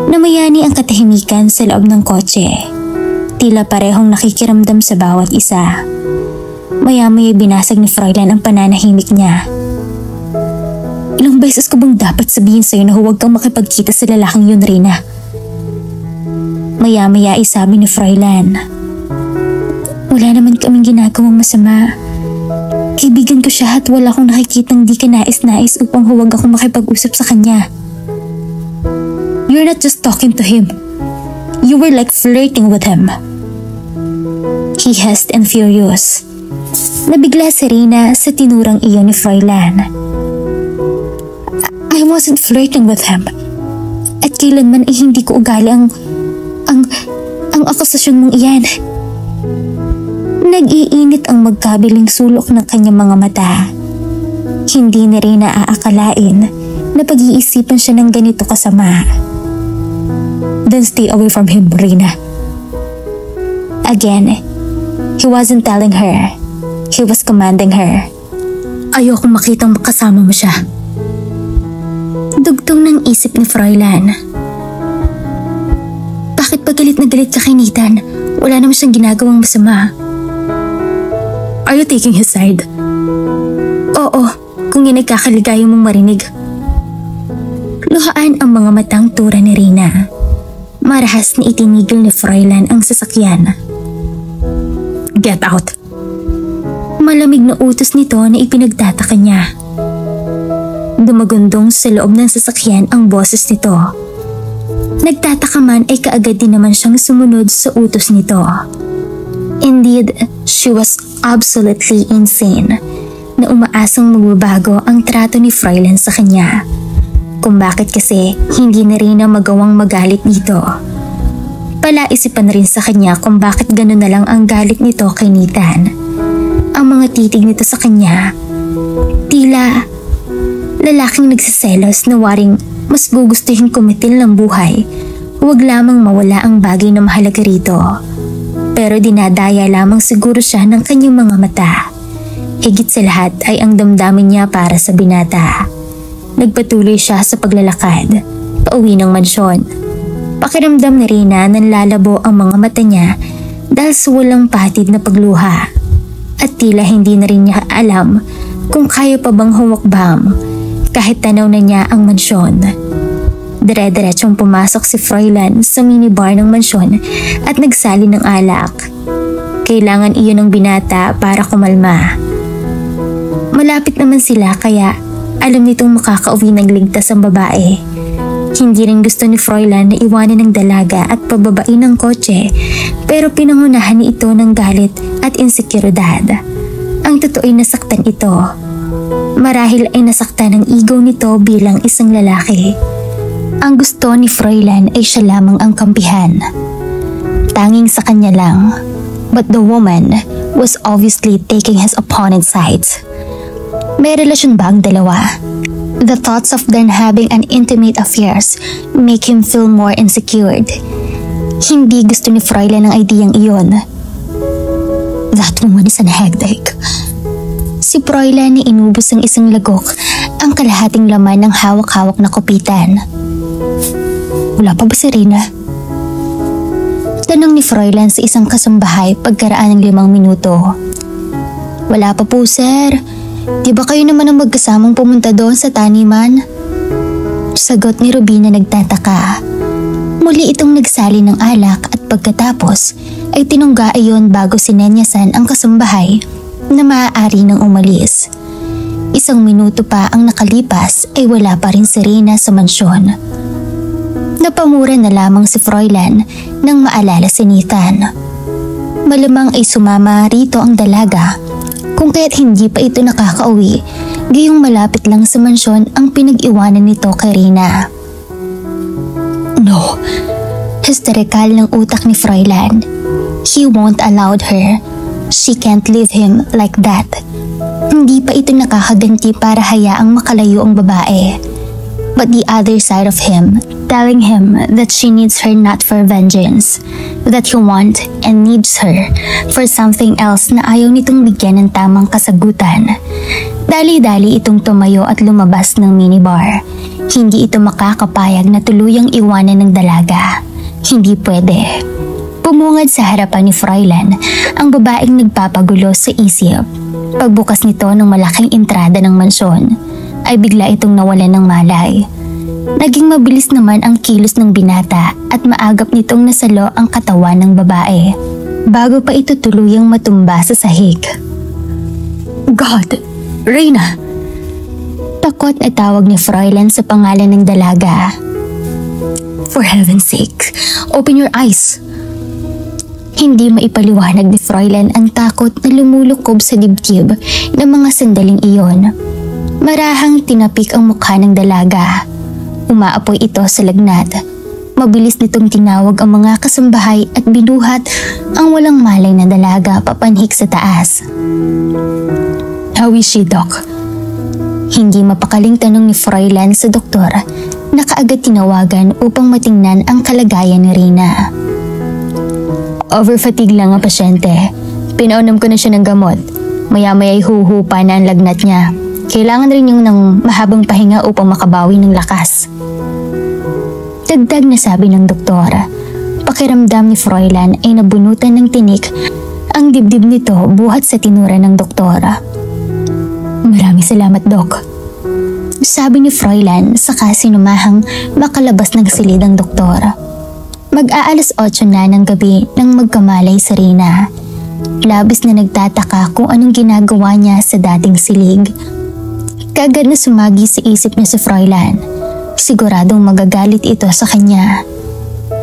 Namayani ang katahimikan sa loob ng kotse. Tila parehong nakikiramdam sa bawat isa. Maya-maya binasag ni Froilan ang pananahimik niya. Ilang beses ko bang dapat sabihin sa'yo na huwag kang makipagkita sa lalaking yun, Reyna? Maya-maya ay sabi ni Froilan. Wala naman kaming ginagawang masama. Kaibigan ko siya at wala akong nakikitang di ka nais-nais upang huwag akong makipag-usap sa kanya. You're not just talking to him. You were like flirting with him. He hissed and furious. Nabigla si Reyna sa tinurang iyon ni Froilan. I wasn't flirting with him. At kailanman ay hindi ko ugali ang akusasyon mong iyan. Nag-iinit ang magkabiling sulok ng kanyang mga mata. Hindi ni Reyna aakalain na pag-iisipan siya ng ganito kasama. Then stay away from him, Reyna. Again, he wasn't telling her. He was commanding her. Ayokong makitang kasama mo siya. Dugtong ng isip ni Froilan. Bakit ba galit na galit ka kay Nathan? Wala naman siyang ginagawang masama. Are you taking his side? Oo, kung yan nagkakaligaya mong marinig. Luhaan ang mga matang tura ni Reyna. Marahas na itinigil ni Froilan ang sasakyan. Get out! Malamig na utos nito na ipinagtataka niya. Dumagundong sa loob ng sasakyan ang boses nito. Nagtataka man ay kaagad din naman siyang sumunod sa utos nito. Indeed, she was absolutely insane na umaasang magbabago ang trato ni Froilan sa kanya. Kung bakit kasi hindi na rin na magawang magalit dito. Palaisipan rin sa kanya kung bakit gano'n na lang ang galit nito kay Nathan. Ang mga titig nito sa kanya, tila lalaking nagsiselos na waring mas gugustuhin kumitil ng buhay, huwag lamang mawala ang bagay na mahalaga rito. Pero dinadaya lamang siguro siya ng kanyang mga mata. Higit sa lahat ay ang damdamin niya para sa binata. Nagpatuloy siya sa paglalakad, pauwi ng mansyon. Pakiramdam ni Reyna nanlalabo ang mga mata niya dahil sa walang patid na pagluha. At tila hindi na rin niya alam kung kaya pa bang humakbang kahit tanaw na niya ang mansyon. Dire-diretsong pumasok si Froilan sa minibar ng mansyon at nagsali ng alak. Kailangan iyon ng binata para kumalma. Malapit naman sila kaya alam nitong makakauwi ng ligtas ang babae. Hindi rin gusto ni Froilan na iwanan ng dalaga at pababain ng kotse, pero pinangunahan ni ito ng galit at insekuridad. Ang totoo ay nasaktan ito. Marahil ay nasaktan ang ego nito bilang isang lalaki. Ang gusto ni Froilan ay siya lamang ang kampihan. Tanging sa kanya lang. But the woman was obviously taking his opponent's side. May relasyon ba ang dalawa? The thoughts of them having an intimate affairs make him feel more insecure. Hindi gusto ni Froilan ang ideyang iyon. That woman is an headache. Si Froilan na inubos ng isang lagok ang kalahating laman ng hawak-hawak na kupitan. Wala pa ba si Reyna? Tanong ni Froilan sa isang kasambahay pagkaraan ng 5 minuto. Wala pa po, sir. Di ba kayo naman ang magkasamang pumunta doon sa taniman? Sagot ni Rubina nagtataka. Muli itong nagsali ng alak at pagkatapos ay tinungga ayon bago sinenyasan ang kasambahay na maaari nang umalis. 1 minuto pa ang nakalipas ay wala pa rin si Reyna sa mansyon. Napamura na lamang si Froilan nang maalala si Nathan. Malamang ay sumama rito ang dalaga kung kaya't hindi pa ito nakakauwi, gayong malapit lang sa mansyon ang pinag-iwanan nito kay Reyna. No, hysterikal ng utak ni Froilan. He won't allow her. She can't leave him like that. Hindi pa ito nakakaganti para hayaang makalayo ang babae. But the other side of him, telling him that she needs her not for vengeance, that he wants and needs her for something else na ayaw nitong bigyan ng tamang kasagutan. Dali-dali itong tumayo at lumabas ng minibar. Hindi ito makakapayag na tuluyang iwanan ng dalaga. Hindi pwede. Pumungad sa harapan ni Froilan ang babaeng nagpapagulo sa isip. Pagbukas nito ng malaking entrada ng mansyon, ay bigla itong nawalan ng malay. Naging mabilis naman ang kilos ng binata at maagap nitong nasalo ang katawan ng babae bago pa ito tuluyang matumba sa sahig. God! Reyna! Takot na tawag ni Froilan sa pangalan ng dalaga. For heaven's sake, open your eyes! Hindi maipaliwanag ni Froilan ang takot na lumulukob sa dibdib ng mga sandaling iyon. Marahang tinapik ang mukha ng dalaga. Umaapoy ito sa lagnat. Mabilis nitong tinawag ang mga kasambahay at binuhat ang walang malay na dalaga papanhik sa taas. How is she, Doc? Hindi mapakaling tanong ni Froilan sa doktor na kaagad tinawagan upang matingnan ang kalagayan ni Reyna. Overfatigue lang ang pasyente. Pinaunom ko na siya ng gamot. Maya-maya ay huhupa na ang lagnat niya. Kailangan rin yung ng mahabang pahinga upang makabawi ng lakas. Dagdag na sabi ng doktor. Pakiramdam ni Froilan ay nabunutan ng tinik ang dibdib nito buhat sa tinura ng doktora. Maraming salamat, Doc. Sabi ni Froilan saka sinumahang makalabas ng silid ang doktor. Mag-aalas 8 na ng gabi nang magkamalay si Rina. Labis na nagtataka kung anong ginagawa niya sa dating silig. Kaagad na sumagi sa isip niya si Froilan. Siguradong magagalit ito sa kanya.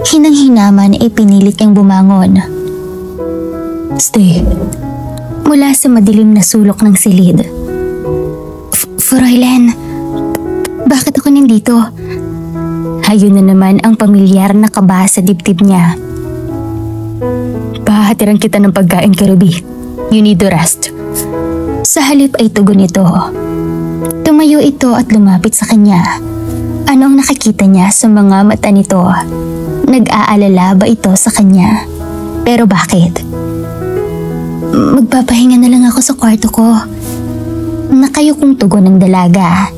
Hinang-hinaman ay pinilit niyang bumangon. Stay. Mula sa madilim na sulok ng silid. Froilan, bakit ako nandito? Hayun na naman ang pamilyar na kaba sa dibdib niya. Pahatiran kita ng pagkain, Ruby. You need to rest. Sa halip ay tugon ito. Tumayo ito at lumapit sa kanya. Ano ang nakikita niya sa mga mata nito? Nag-aalala ba ito sa kanya? Pero bakit? Magpapahinga na lang ako sa kwarto ko. Nakayukong tugon ng dalaga.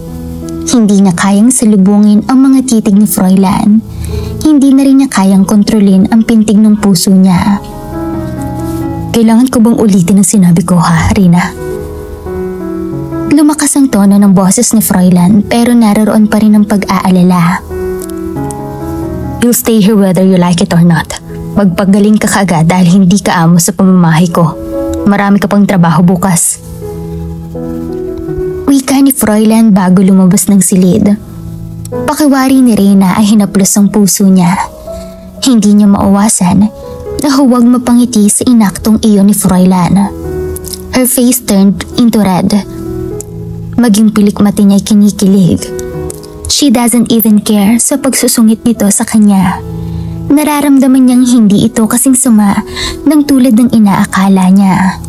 Hindi niya kayang salubungin ang mga titig ni Froilan. Hindi na rin niya kayang kontrolin ang pintig ng puso niya. Kailangan ko bang ulitin ang sinabi ko, ha, Rina? Lumakas ang tono ng boses ni Froilan pero naroon pa rin ang pag-aalala. You'll stay here whether you like it or not. Magpagaling ka kaagad dahil hindi ka amo sa pamamahay ko. Marami ka pang trabaho bukas. Wika ni Froilan bago lumabas ng silid. Pakiwari ni Rina ay hinaplos ang puso niya. Hindi niya mauwasan na huwag mapangiti sa inaktong iyon ni Froilan. Her face turned into red. Maging pilikmati niya'y kinikilig. She doesn't even care sa pagsusungit nito sa kanya. Nararamdaman niyang hindi ito kasing sama ng tulad ng inaakala niya.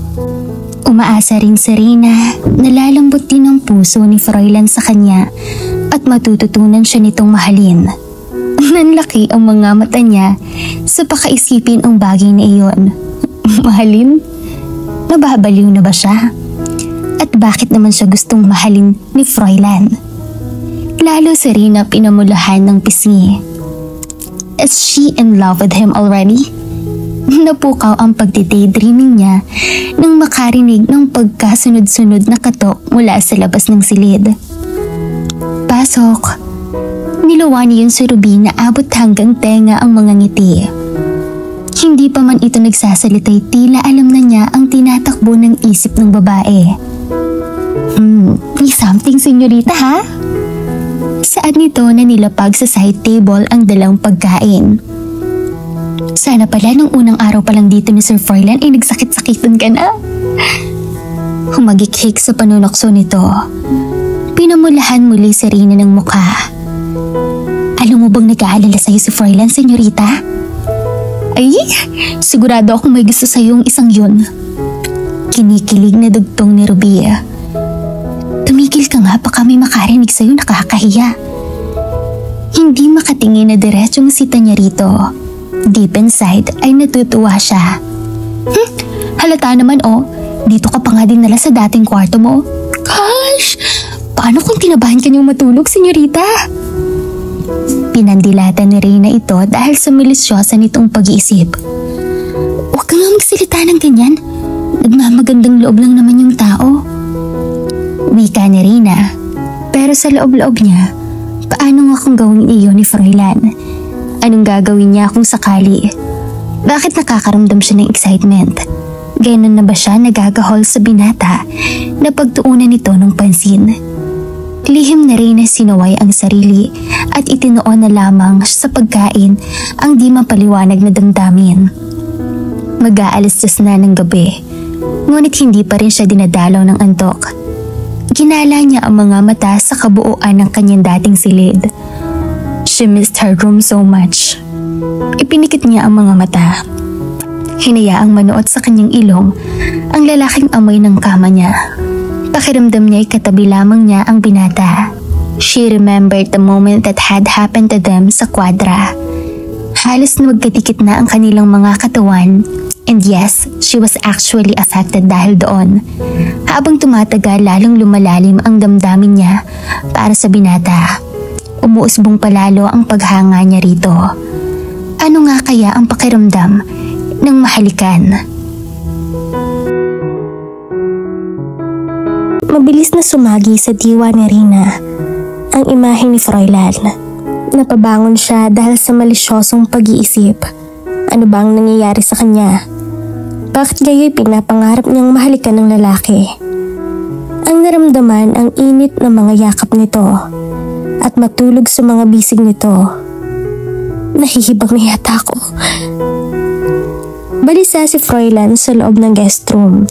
Umaasa rin si Rina na lalambot din ang puso ni Froilan sa kanya at matututunan siya nitong mahalin. Nanlaki ang mga mata niya sa pakaisipin ang bagay na iyon. Mahalin? Nababaliw na ba siya? At bakit naman siya gustong mahalin ni Froilan? Lalo si Rina pinamulahan ng pisngi. Is she in love with him already? Napukaw ang pagdidaydreaming niya nang makarinig ng pagkasunod-sunod na katok mula sa labas ng silid. Pasok. Niluwa niya si Ruby na abot hanggang tenga ang mga ngiti. Hindi pa man ito nagsasalitay, tila alam na niya ang tinatakbo ng isip ng babae. May something, senyorita, ha? Saan nito na nilapag sa side table ang dalang pagkain? Sana pala nung unang araw pa lang dito ni Sir Froilan ay nagsakit-sakitan ka na. Humagikhik sa panunokso nito. Pinamulahan muli si Rina ng mukha. Alam mo bang nag-aalala sa'yo si Froilan, senyorita? Ay, sigurado akong may gusto sa'yong isang yun. Kinikilig na dugtong ni Ruby. Tumigil ka nga, baka may makarinig sa'yo, nakakahiya. Hindi makatingin na diretsong sita niya rito. Deep inside ay natutuwa siya. Halata naman dito ka pa nga din nala sa dating kwarto mo. Gosh, paano kung tinabahan ka niyong matulog, senyorita? Pinandilatan ni Reyna ito dahil sa milisyosa nitong pag-iisip. Huwag ka nga magsalita ng ganyan. Nagmamagandang loob lang naman yung tao. Wika ni Reyna. Pero sa loob-loob niya, paano nga kung gawin iyon ni Froilan? Anong gagawin niya kung sakali? Bakit nakakaramdam siya ng excitement? Ganon na ba siya nagagahol sa binata na pagtuunan nito ng pansin? Lihim na rin na sinaway ang sarili at itinoon na lamang sa pagkain ang di mapaliwanag na damdamin. Mag-aalas 10 na ng gabi, ngunit hindi pa rin siya dinadalaw ng antok. Ginala niya ang mga mata sa kabuuan ng kanyang dating silid. She missed her room so much. Ipinikit niya ang mga mata. Hinayaang manuot sa kanyang ilong ang lalaking amoy ng kama niya. Pakiramdam niya ay katabi lamang niya ang binata. She remembered the moment that had happened to them sa kwadra. Halos na magkadikit na ang kanilang mga katawan And yes, she was actually affected dahil doon. Habang tumatagal, lalong lumalalim ang damdamin niya para sa binata. Umuusbong palalo ang paghanga niya rito. Ano nga kaya ang pakiramdam ng mahalikan? Mabilis na sumagi sa diwa ni Rina ang imahe ni Froilan. Napabangon siya dahil sa malisyosong pag-iisip. Ano ba ang nangyayari sa kanya? Bakit gayo'y pinapangarap niyang mahalikan ng lalaki? Ang naramdaman ang init ng mga yakap nito at matulog sa mga bisig nito. Nahihibang na yata ako. Balisa si Froilan sa loob ng guest room.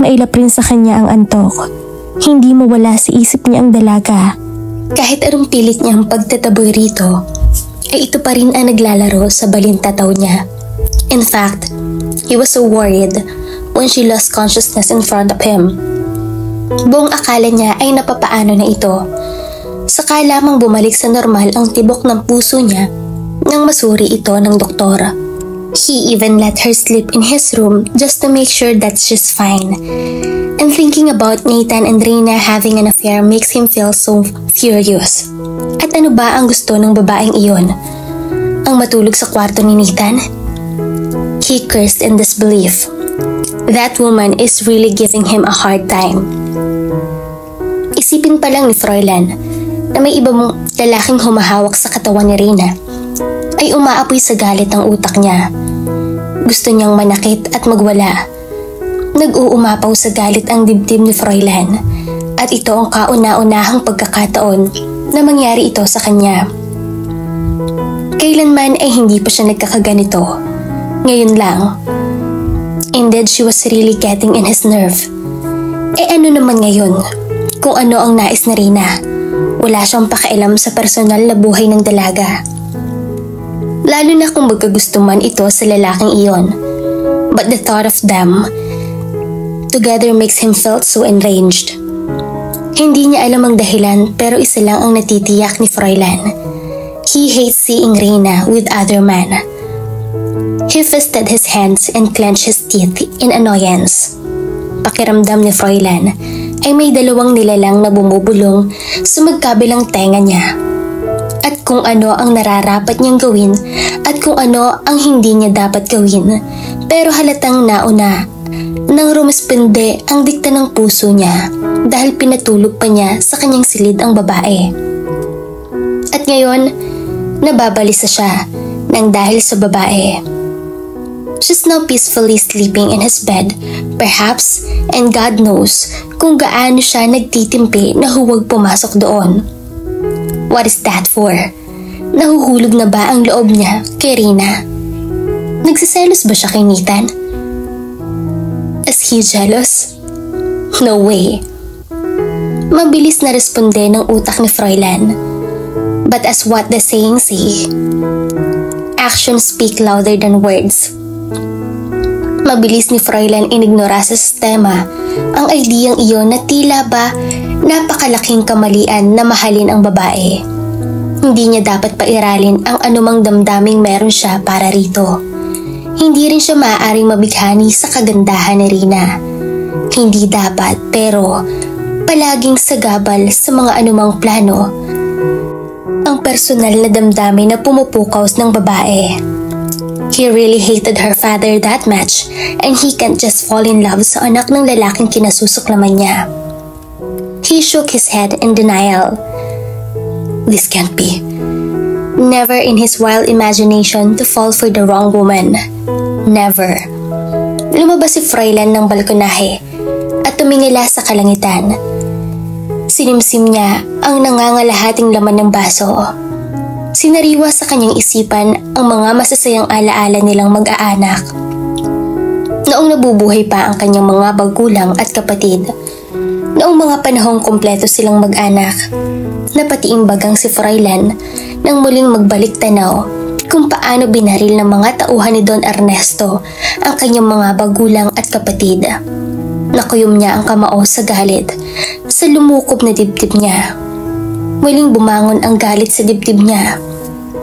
Mailap rin sa kanya ang antok. Hindi mawala sa isip niya ang dalaga. Kahit anong pilit niyang pagtataboy rito, ay ito pa rin ang naglalaro sa balintataw niya. In fact, he was so worried when she lost consciousness in front of him. Buong akala niya ay napapaano na ito. Saka lamang bumalik sa normal ang tibok ng puso niya nang masuri ito ng doktor. He even let her sleep in his room just to make sure that she's fine. And thinking about Nathan and Rina having an affair makes him feel so furious. At ano ba ang gusto ng babaeng iyon? Ang matulog sa kwarto ni Nathan? He cursed in disbelief. That woman is really giving him a hard time. Isipin pa lang ni Froilan na may iba mong lalaking humahawak sa katawan ni Rina ay umaapoy sa galit ang utak niya. Gusto niyang manakit at magwala. Nag-uumapaw sa galit ang dibdib ni Froilan at ito ang kauna-unahang pagkakataon na mangyari ito sa kanya. Kailanman ay hindi pa siya nagkakaganito. Ngayon lang. Indeed, she was really getting in his nerve. Ano naman ngayon kung ano ang nais na Rina? Wala siyang pakialam sa personal na buhay ng dalaga. Lalo na kung magkagusto man ito sa lalaking iyon. But the thought of them together makes him felt so enraged. Hindi niya alam ang dahilan pero isa lang ang natitiyak ni Froilan. He hates seeing Rina with other men. He fisted his hands and clenched his teeth in annoyance. Pakiramdam ni Froilan ay may dalawang nilalang na bumubulong sa magkabilang tenga niya. At kung ano ang nararapat niyang gawin at kung ano ang hindi niya dapat gawin. Pero halatang nauna nang rumispende ang dikta ng puso niya dahil pinatulog pa niya sa kanyang silid ang babae. At ngayon, nababalisa siya nang dahil sa babae. She's now peacefully sleeping in his bed, perhaps, and God knows kung gaano siya nagtitimpi na huwag pumasok doon. What is that for? Nahuhulog na ba ang loob niya kay Rina? Nagsiselos ba siya kay Nathan? Is he jealous? No way. Mabilis na responde ng utak ni Froilan. But as what the saying say, actions speak louder than words. Mabilis ni Froilan inignora sa sistema ang ideyang iyon na tila ba napakalaking kamalian na mahalin ang babae. Hindi niya dapat pairalin ang anumang damdaming meron siya para rito. Hindi rin siya maaaring mabighani sa kagandahan ni Rina. Hindi dapat pero palaging sagabal sa mga anumang plano ang personal na damdamin na pumupukaws ng babae. He really hated her father that much and he can't just fall in love sa anak ng lalaking kinasusuklaman niya. He shook his head in denial. This can't be. Never in his wild imagination to fall for the wrong woman. Never. Lumabas si Froilan ng balkonahe at tumingala sa kalangitan. Sinimsim niya ang nangangalahating laman ng baso. Sinariwa sa kanyang isipan ang mga masasayang alaala nilang mag-aanak. Noong nabubuhay pa ang kanyang mga magulang at kapatid. Noong mga panahong kumpleto silang mag-anak. Napatiimbagang si Froilan nang muling magbalik tanaw kung paano binaril ng mga tauhan ni Don Ernesto ang kanyang mga magulang at kapatid. Nakuyom niya ang kamao sa galit sa lumukop na dibdib niya. Muling bumangon ang galit sa dibdib niya.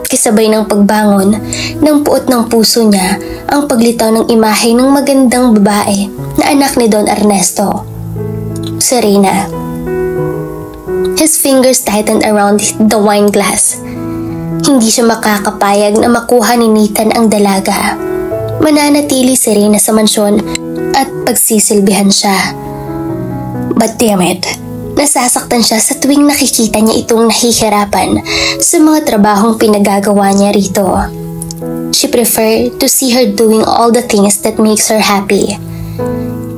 kasabay ng pagbangon ng puot ng puso niya ang paglitaw ng imahe ng magandang babae na anak ni Don Ernesto, si Reyna. His fingers tightened around the wine glass. Hindi siya makakapayag na makuha ni Nathan ang dalaga. Mananatili si Reyna sa mansyon at pagsisilbihan siya. But damn it, nasasaktan siya sa tuwing nakikita niya itong nahihirapan sa mga trabahong pinagagawa niya rito. She preferred to see her doing all the things that makes her happy.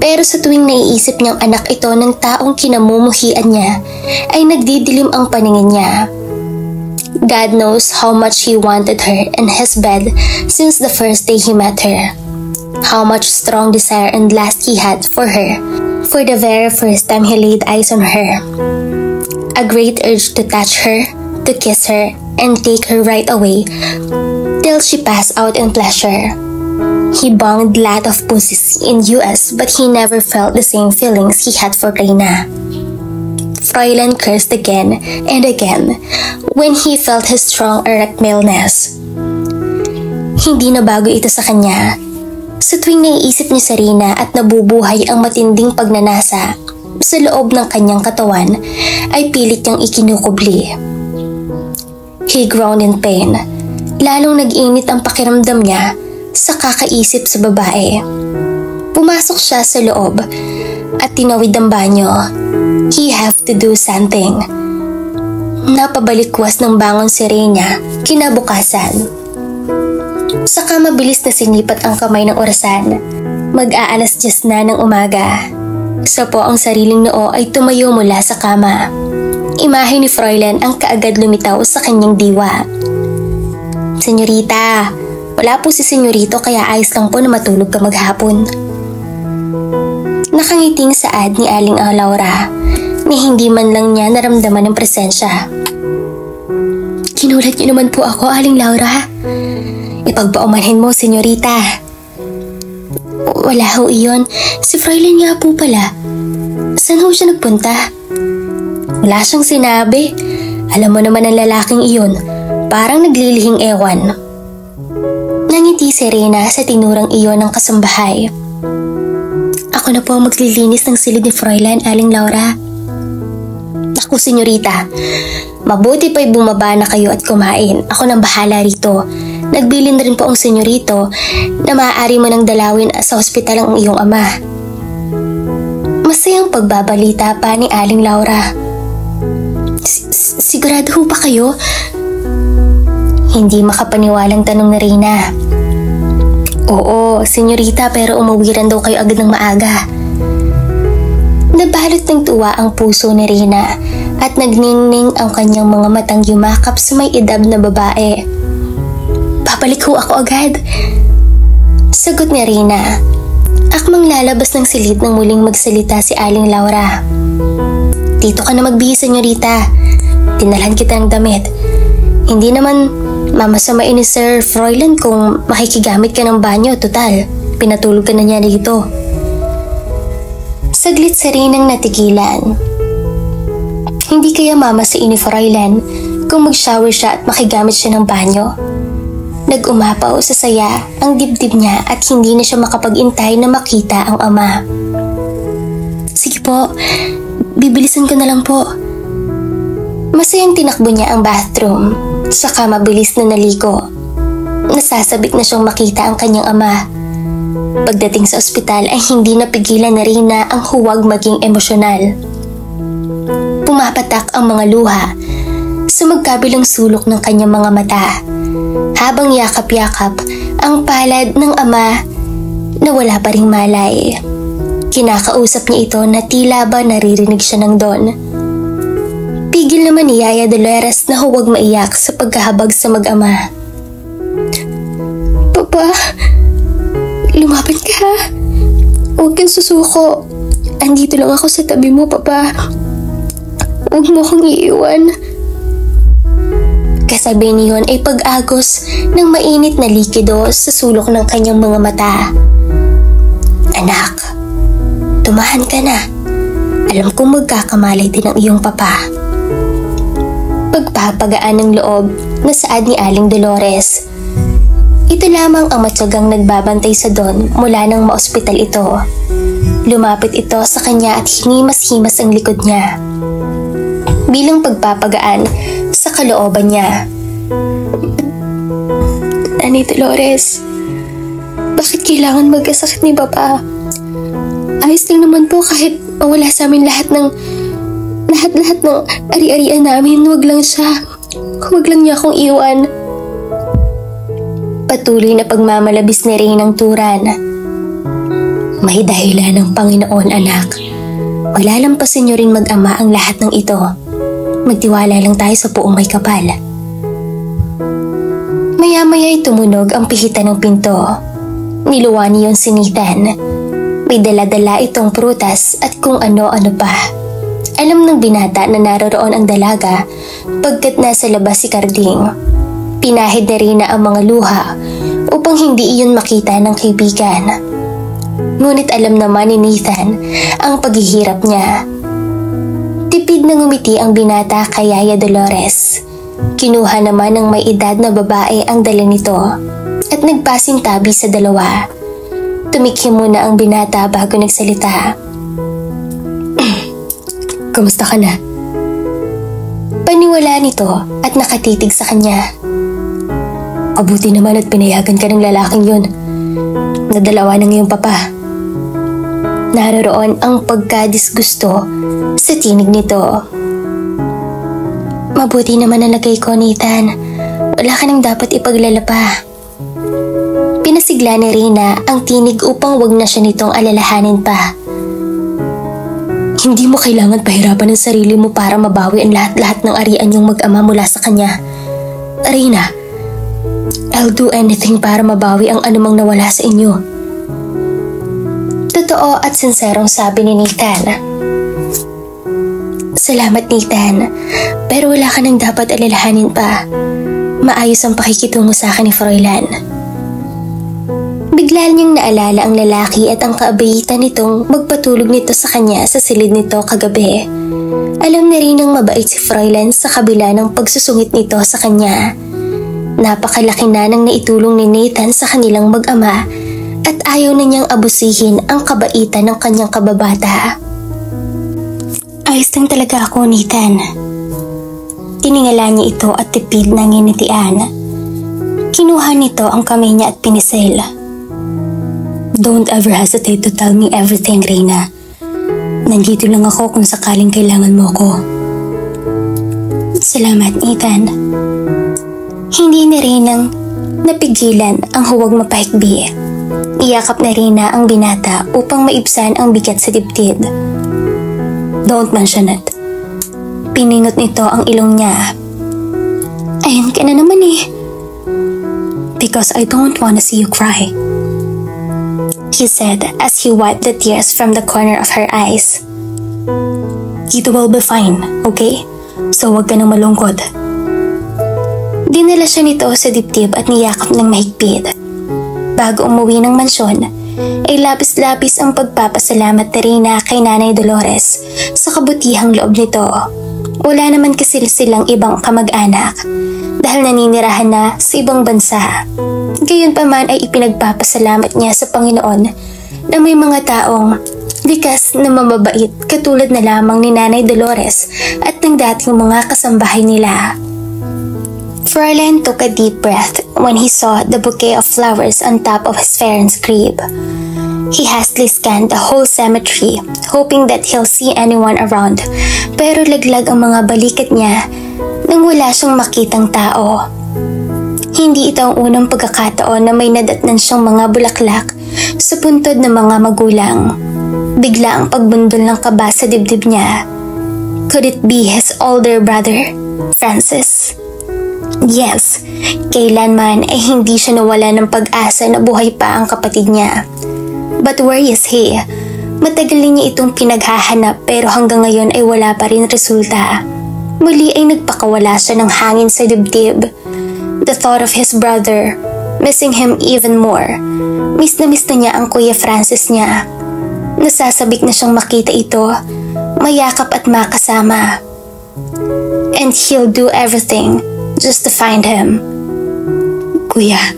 Pero sa tuwing naiisip niyang anak ito ng taong kinamumuhian niya, ay nagdidilim ang paningin niya. God knows how much he wanted her in his bed since the first day he met her. How much strong desire and lust he had for her for the very first time he laid eyes on her. A great urge to touch her, to kiss her, and take her right away till she passed out in pleasure. He banged a lot of pussies in US, but he never felt the same feelings he had for Reyna. Fräulein cursed again and again when he felt his strong erect maleness. Hindi na bago ito sa kanya. Sa tuwing naiisip niya si Reyna at nabubuhay ang matinding pagnanasa sa loob ng kanyang katawan, ay pilit niyang ikinukubli. He groaned in pain. Lalong nag-init ang pakiramdam niya sa kakaisip sa babae. Pumasok siya sa loob at tinawid ang banyo. He have to do something. Napabalikwas ng bangon si Reyna kinabukasan. Saka mabilis na sinipat ang kamay ng orasan. Mag-aalas 10 na ng umaga. Sa po ang sariling noo ay tumayo mula sa kama. Imahe ni Fräulein ang kaagad lumitaw sa kanyang diwa. Senyorita, wala po si senyorito kaya ayos lang po na matulog ka maghapon. Nakangiting saad ni Aling Laura ni hindi man lang niya naramdaman ng presensya. Kinulat niyo naman po ako, Aling Laura. Ipagpaumanhin mo, senyorita. Wala ho iyon. Si Fräulein nga po pala. Saan ho siya nagpunta? Wala siyang sinabi. Alam mo naman ang lalaking iyon. Parang naglilihing ewan. Nangiti si Reyna sa tinurang iyon ng kasambahay. Ako na po ang maglilinis ng silid ni Fräulein, Aling Laura. Naku, senyorita. Mabuti pa'y bumaba na kayo at kumain. Ako nang bahala rito. Nagbilin rin po ang senyorito na maaari mo nang dalawin sa ospital ang iyong ama. Masayang pagbabalita pa ni Aling Laura. Sigurado ho ba kayo? Hindi makapaniwalang tanong ni Reyna. Oo, senyorita, pero umuwiran daw kayo agad ng maaga. Nabalot ng tuwa ang puso ni Reyna at nagningning ang kanyang mga matang yumakap sa may edad na babae. Babalik ho ako agad. Sagot ni Reyna. Akmang lalabas ng silid nang muling magsalita si Aling Laura. Dito ka na magbihis, senyorita. Dinalhan kita ng damit. Hindi naman mamasamain ni Sir Fräulein kung makikigamit ka ng banyo. Total, pinatulog ka na niya dito. Saglit si Reynang natigilan. Hindi kaya mamasiin ni Fräulein kung mag-shower siya at makigamit siya ng banyo? Nag-umapaw sa saya ang dibdib niya at hindi na siya makapag-intay na makita ang ama. Sige po, bibilisan ko na lang po. Masayang tinakbo niya ang bathroom, saka mabilis na naligo. Nasasabik na siyang makita ang kanyang ama. Pagdating sa ospital ay hindi napigilan na Reyna ang huwag maging emosyonal. Pumapatak ang mga luha sa magkabilang sulok ng kanyang mga mata. Habang yakap-yakap ang palad ng ama na wala pa ring malay. Kinakausap niya ito na tila ba naririnig siya ng Don. Pigil naman ni Yaya Dolores na huwag maiyak sa pagkahabag sa mag-ama. Papa, lumapit ka. Huwag kang susuko. Andito lang ako sa tabi mo, Papa. Huwag mo akong iiwan. Kasabi niyon ay pag-agos ng mainit na likido sa sulok ng kanyang mga mata. Anak, tumahan ka na. Alam kong magkakamalay din ang iyong papa. Pagpapagaan ng loob na saad ni Aling Dolores. Ito lamang ang matyagang nagbabantay sa Don mula nang maospital ito. Lumapit ito sa kanya at hinimas-himas ang likod niya bilang pagpapagaan sa kalooban niya. Nanay Dolores, bakit kailangan magkasakit ni Papa? Ayos lang naman po kahit mawala sa amin lahat ng ari-arian namin. Huwag lang siya. Huwag lang niya akong iwan. Patuloy na pagmamalabis ni Reyna ng turan. May dahilan ng Panginoon, anak. Malalampasin niyo rin mag-ama ang lahat ng ito. Magtiwala lang tayo sa Poong May Kapal. Maya-maya'y tumunog ang pihitan ng pinto. Niluwan niyon si Nathan. May dala-dala itong prutas at kung ano-ano pa. Alam ng binata na naroroon ang dalaga pagkat nasa labas si Carding. Pinahid na rin ang mga luha upang hindi iyon makita ng kaibigan. Ngunit alam naman ni Nathan ang paghihirap niya. Tipid na ngumiti ang binata kay Yaya Dolores. Kinuha naman ng may edad na babae ang dala nito at nagpasintabi sa dalawa. Tumikhim muna ang binata bago nagsalita. Kamusta ka na? Paniwala nito at nakatitig sa kanya. Mabuti naman at pinayagan ka ng lalaking yun. Nadalawa ng iyong papa. Naroroon ang pagkadisgusto sa tinig nito. Mabuti naman ang lagay ko, Nathan. Wala ka nang dapat ipaglalapa. Pinasigla ni Reyna ang tinig upang wag na siya nitong alalahanin pa. Hindi mo kailangan pahirapan ang sarili mo para mabawi ang lahat-lahat ng arian niyong mag-ama mula sa kanya. Reyna, I'll do anything para mabawi ang anumang nawala sa inyo. Totoo at sinserong sabi ni Nathan. Salamat, Nathan. Pero wala ka nang dapat alalahanin pa. Maayos ang pakikitungo sa akin ni Froilan. Bigla niyang naalala ang lalaki at ang kaabayitan nitong magpatulog nito sa kanya sa silid nito kagabi. Alam na rin ng mabait si Froilan sa kabila ng pagsusungit nito sa kanya. Napakalaki na ng naitulong ni Nathan sa kanilang mag-ama at ayaw na niyang abusihin ang kabaitan ng kanyang kababata. Ayos lang talaga ako, Nathan. Tiningala niya ito at tipid na nginitian. Kinuha nito ang kamay niya at pinisel. Don't ever hesitate to tell me everything, Reyna. Nandito lang ako kung sakaling kailangan mo ko. Salamat, Nathan. Hindi na rin nang napigilan ang huwag mapahikbi. Iyakap na rin na ang binata upang maibsan ang bigat sa dibdib. Don't mention it. Piningot nito ang ilong niya. Ayun ka na naman eh. Because I don't want to see you cry, he said as he wiped the tears from the corner of her eyes. It will be fine, okay? So wag ka nang malungkot. Dinala siya nito sa dibdib at niyakap ng mahigpit. Bago umuwi ng mansyon, ay labis-labis ang pagpapasalamat na rin kay Nanay Dolores sa kabutihang loob nito. Wala naman kasi silang ibang kamag-anak dahil naninirahan na sa ibang bansa. Gayunpaman ay ipinagpapasalamat niya sa Panginoon na may mga taong likas na mababait katulad na lamang ni Nanay Dolores at ng dating mga kasambahay nila. Froilan took a deep breath when he saw the bouquet of flowers on top of his parents' grave. He hastily scanned the whole cemetery, hoping that he'll see anyone around, pero laglag ang mga balikat niya nang wala siyang makitang tao. Hindi ito ang unang pagkakataon na may nadatnan siyang mga bulaklak sa puntod ng mga magulang. Bigla ang pagbundol ng kaba sa dibdib niya. Could it be his older brother, Francis? Yes, kailanman ay hindi siya nawala ng pag-asa na buhay pa ang kapatid niya. But where is he? Matagal niya itong pinaghahanap pero hanggang ngayon ay wala pa rin resulta. Muli ay nagpakawala siya ng hangin sa dibdib. The thought of his brother, missing him even more. Miss na niya ang Kuya Francis niya. Nasasabik na siyang makita ito, mayakap at makasama. And he'll do everything just to find him. Kuya,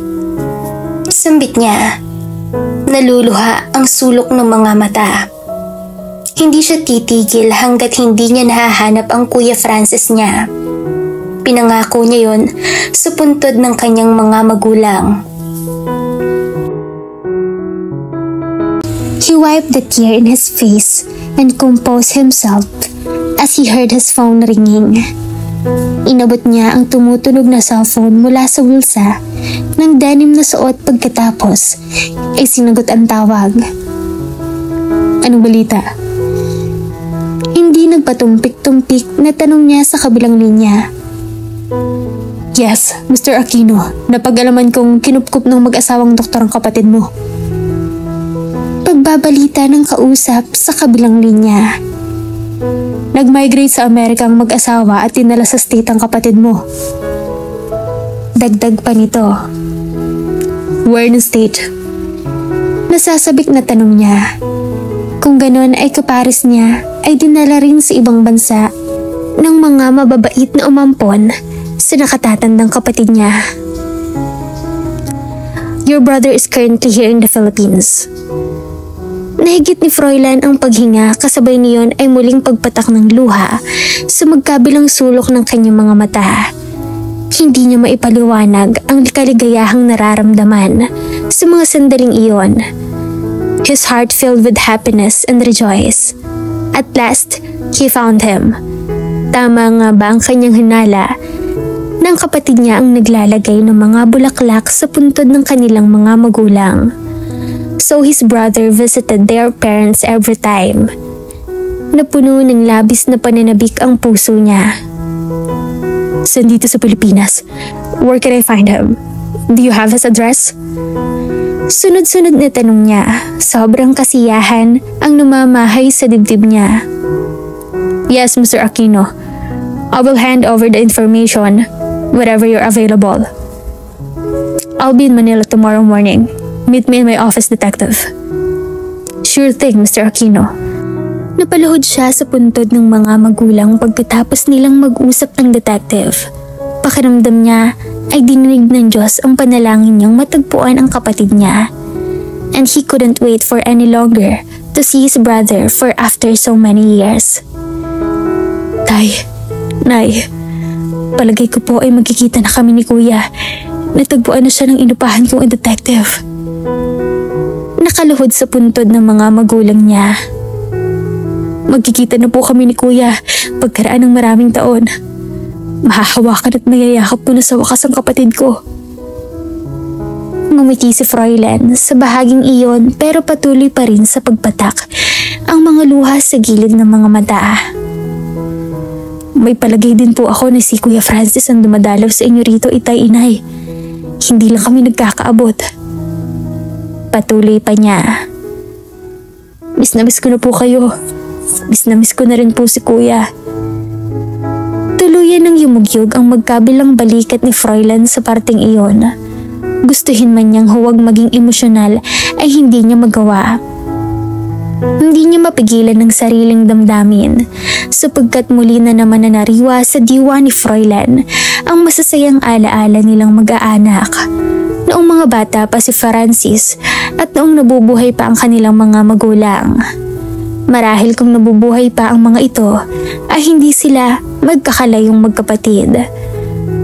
sambit niya. Naluluha ang sulok ng mga mata. Hindi siya titigil hanggat hindi niya nahahanap ang Kuya Francis niya. Pinangako niya yon sa puntod ng kanyang mga magulang. He wiped the tear in his face and composed himself as he heard his phone ringing. Inabot niya ang tumutunog na cellphone mula sa bulsa ng denim na suot pagkatapos ay sinagot ang tawag. Anong balita? Hindi nagpatumpik-tumpik na tanong niya sa kabilang linya. Yes, Mr. Aquino, napag-alaman kong kinupkup ng mag-asawang doktor ang kapatid mo. Pagbabalita ng kausap sa kabilang linya. Nag-migrate sa Amerika ang mag-asawa at dinala sa state ang kapatid mo. Dagdag pa nito. Where in the state? Nasasabik na tanong niya. Kung ganon ay kapares niya ay dinala rin sa ibang bansa ng mga mababait na umampon sa nakatatandang kapatid niya. Your brother is currently here in the Philippines. Nahigit ni Froilan ang paghinga kasabay niyon ay muling pagpatak ng luha sa magkabilang sulok ng kanyang mga mata. Hindi niya maipaliwanag ang kaligayahang nararamdaman sa mga sandaling iyon. His heart filled with happiness and rejoice. At last, he found him. Tama nga ba ang kanyang hinala ng kapatid niya ang naglalagay ng mga bulaklak sa puntod ng kanilang mga magulang? So his brother visited their parents every time. Napuno ng labis na pananabik ang puso niya. Saan dito sa Pilipinas? Where can I find him? Do you have his address? Sunod-sunod na tanong niya. Sobrang kasiyahan ang namamahay sa dibdib niya. Yes, Mr. Aquino. I will hand over the information whenever you're available. I'll be in Manila tomorrow morning. Meet me in my office, detective. Sure thing, Mr. Aquino. Napaluhod siya sa puntod ng mga magulang pagkatapos nilang mag-usap ng detective. Pakiramdam niya ay dininig ng Diyos ang panalangin niyang matagpuan ang kapatid niya. And he couldn't wait for any longer to see his brother for after so many years. Tay, Nay, palagay ko po ay magkikita na kami ni Kuya. Natagpuan na siya ng inupahan kong detective. Nakaluhod sa puntod ng mga magulang niya. Magkikita na po kami ni Kuya pagkaraan ng maraming taon. Mahahawakan at mayayakap ko na sa wakas ang kapatid ko. Ngumiti si Froilan sa bahaging iyon pero patuloy pa rin sa pagpatak ang mga luha sa gilid ng mga mata. May palagay din po ako na si Kuya Francis ang dumadalaw sa inyo rito, itay inay. Hindi lang kami nagkakaabot. Patuloy pa niya. Miss na miss ko na po kayo. Miss na miss ko na rin po si Kuya. Tuluyan ng yumugyog ang magkabilang balikat ni Froilan sa parteng iyon. Gustuhin man niyang huwag maging emosyonal ay hindi niya magawa. Hindi niya mapigilan ng sariling damdamin sapagkat muli na naman nanariwa sa diwa ni Froilan ang masasayang alaala nilang mag-aanak. Noong mga bata pa si Francis at noong nabubuhay pa ang kanilang mga magulang. Marahil kung nabubuhay pa ang mga ito ay hindi sila magkakalayong magkapatid.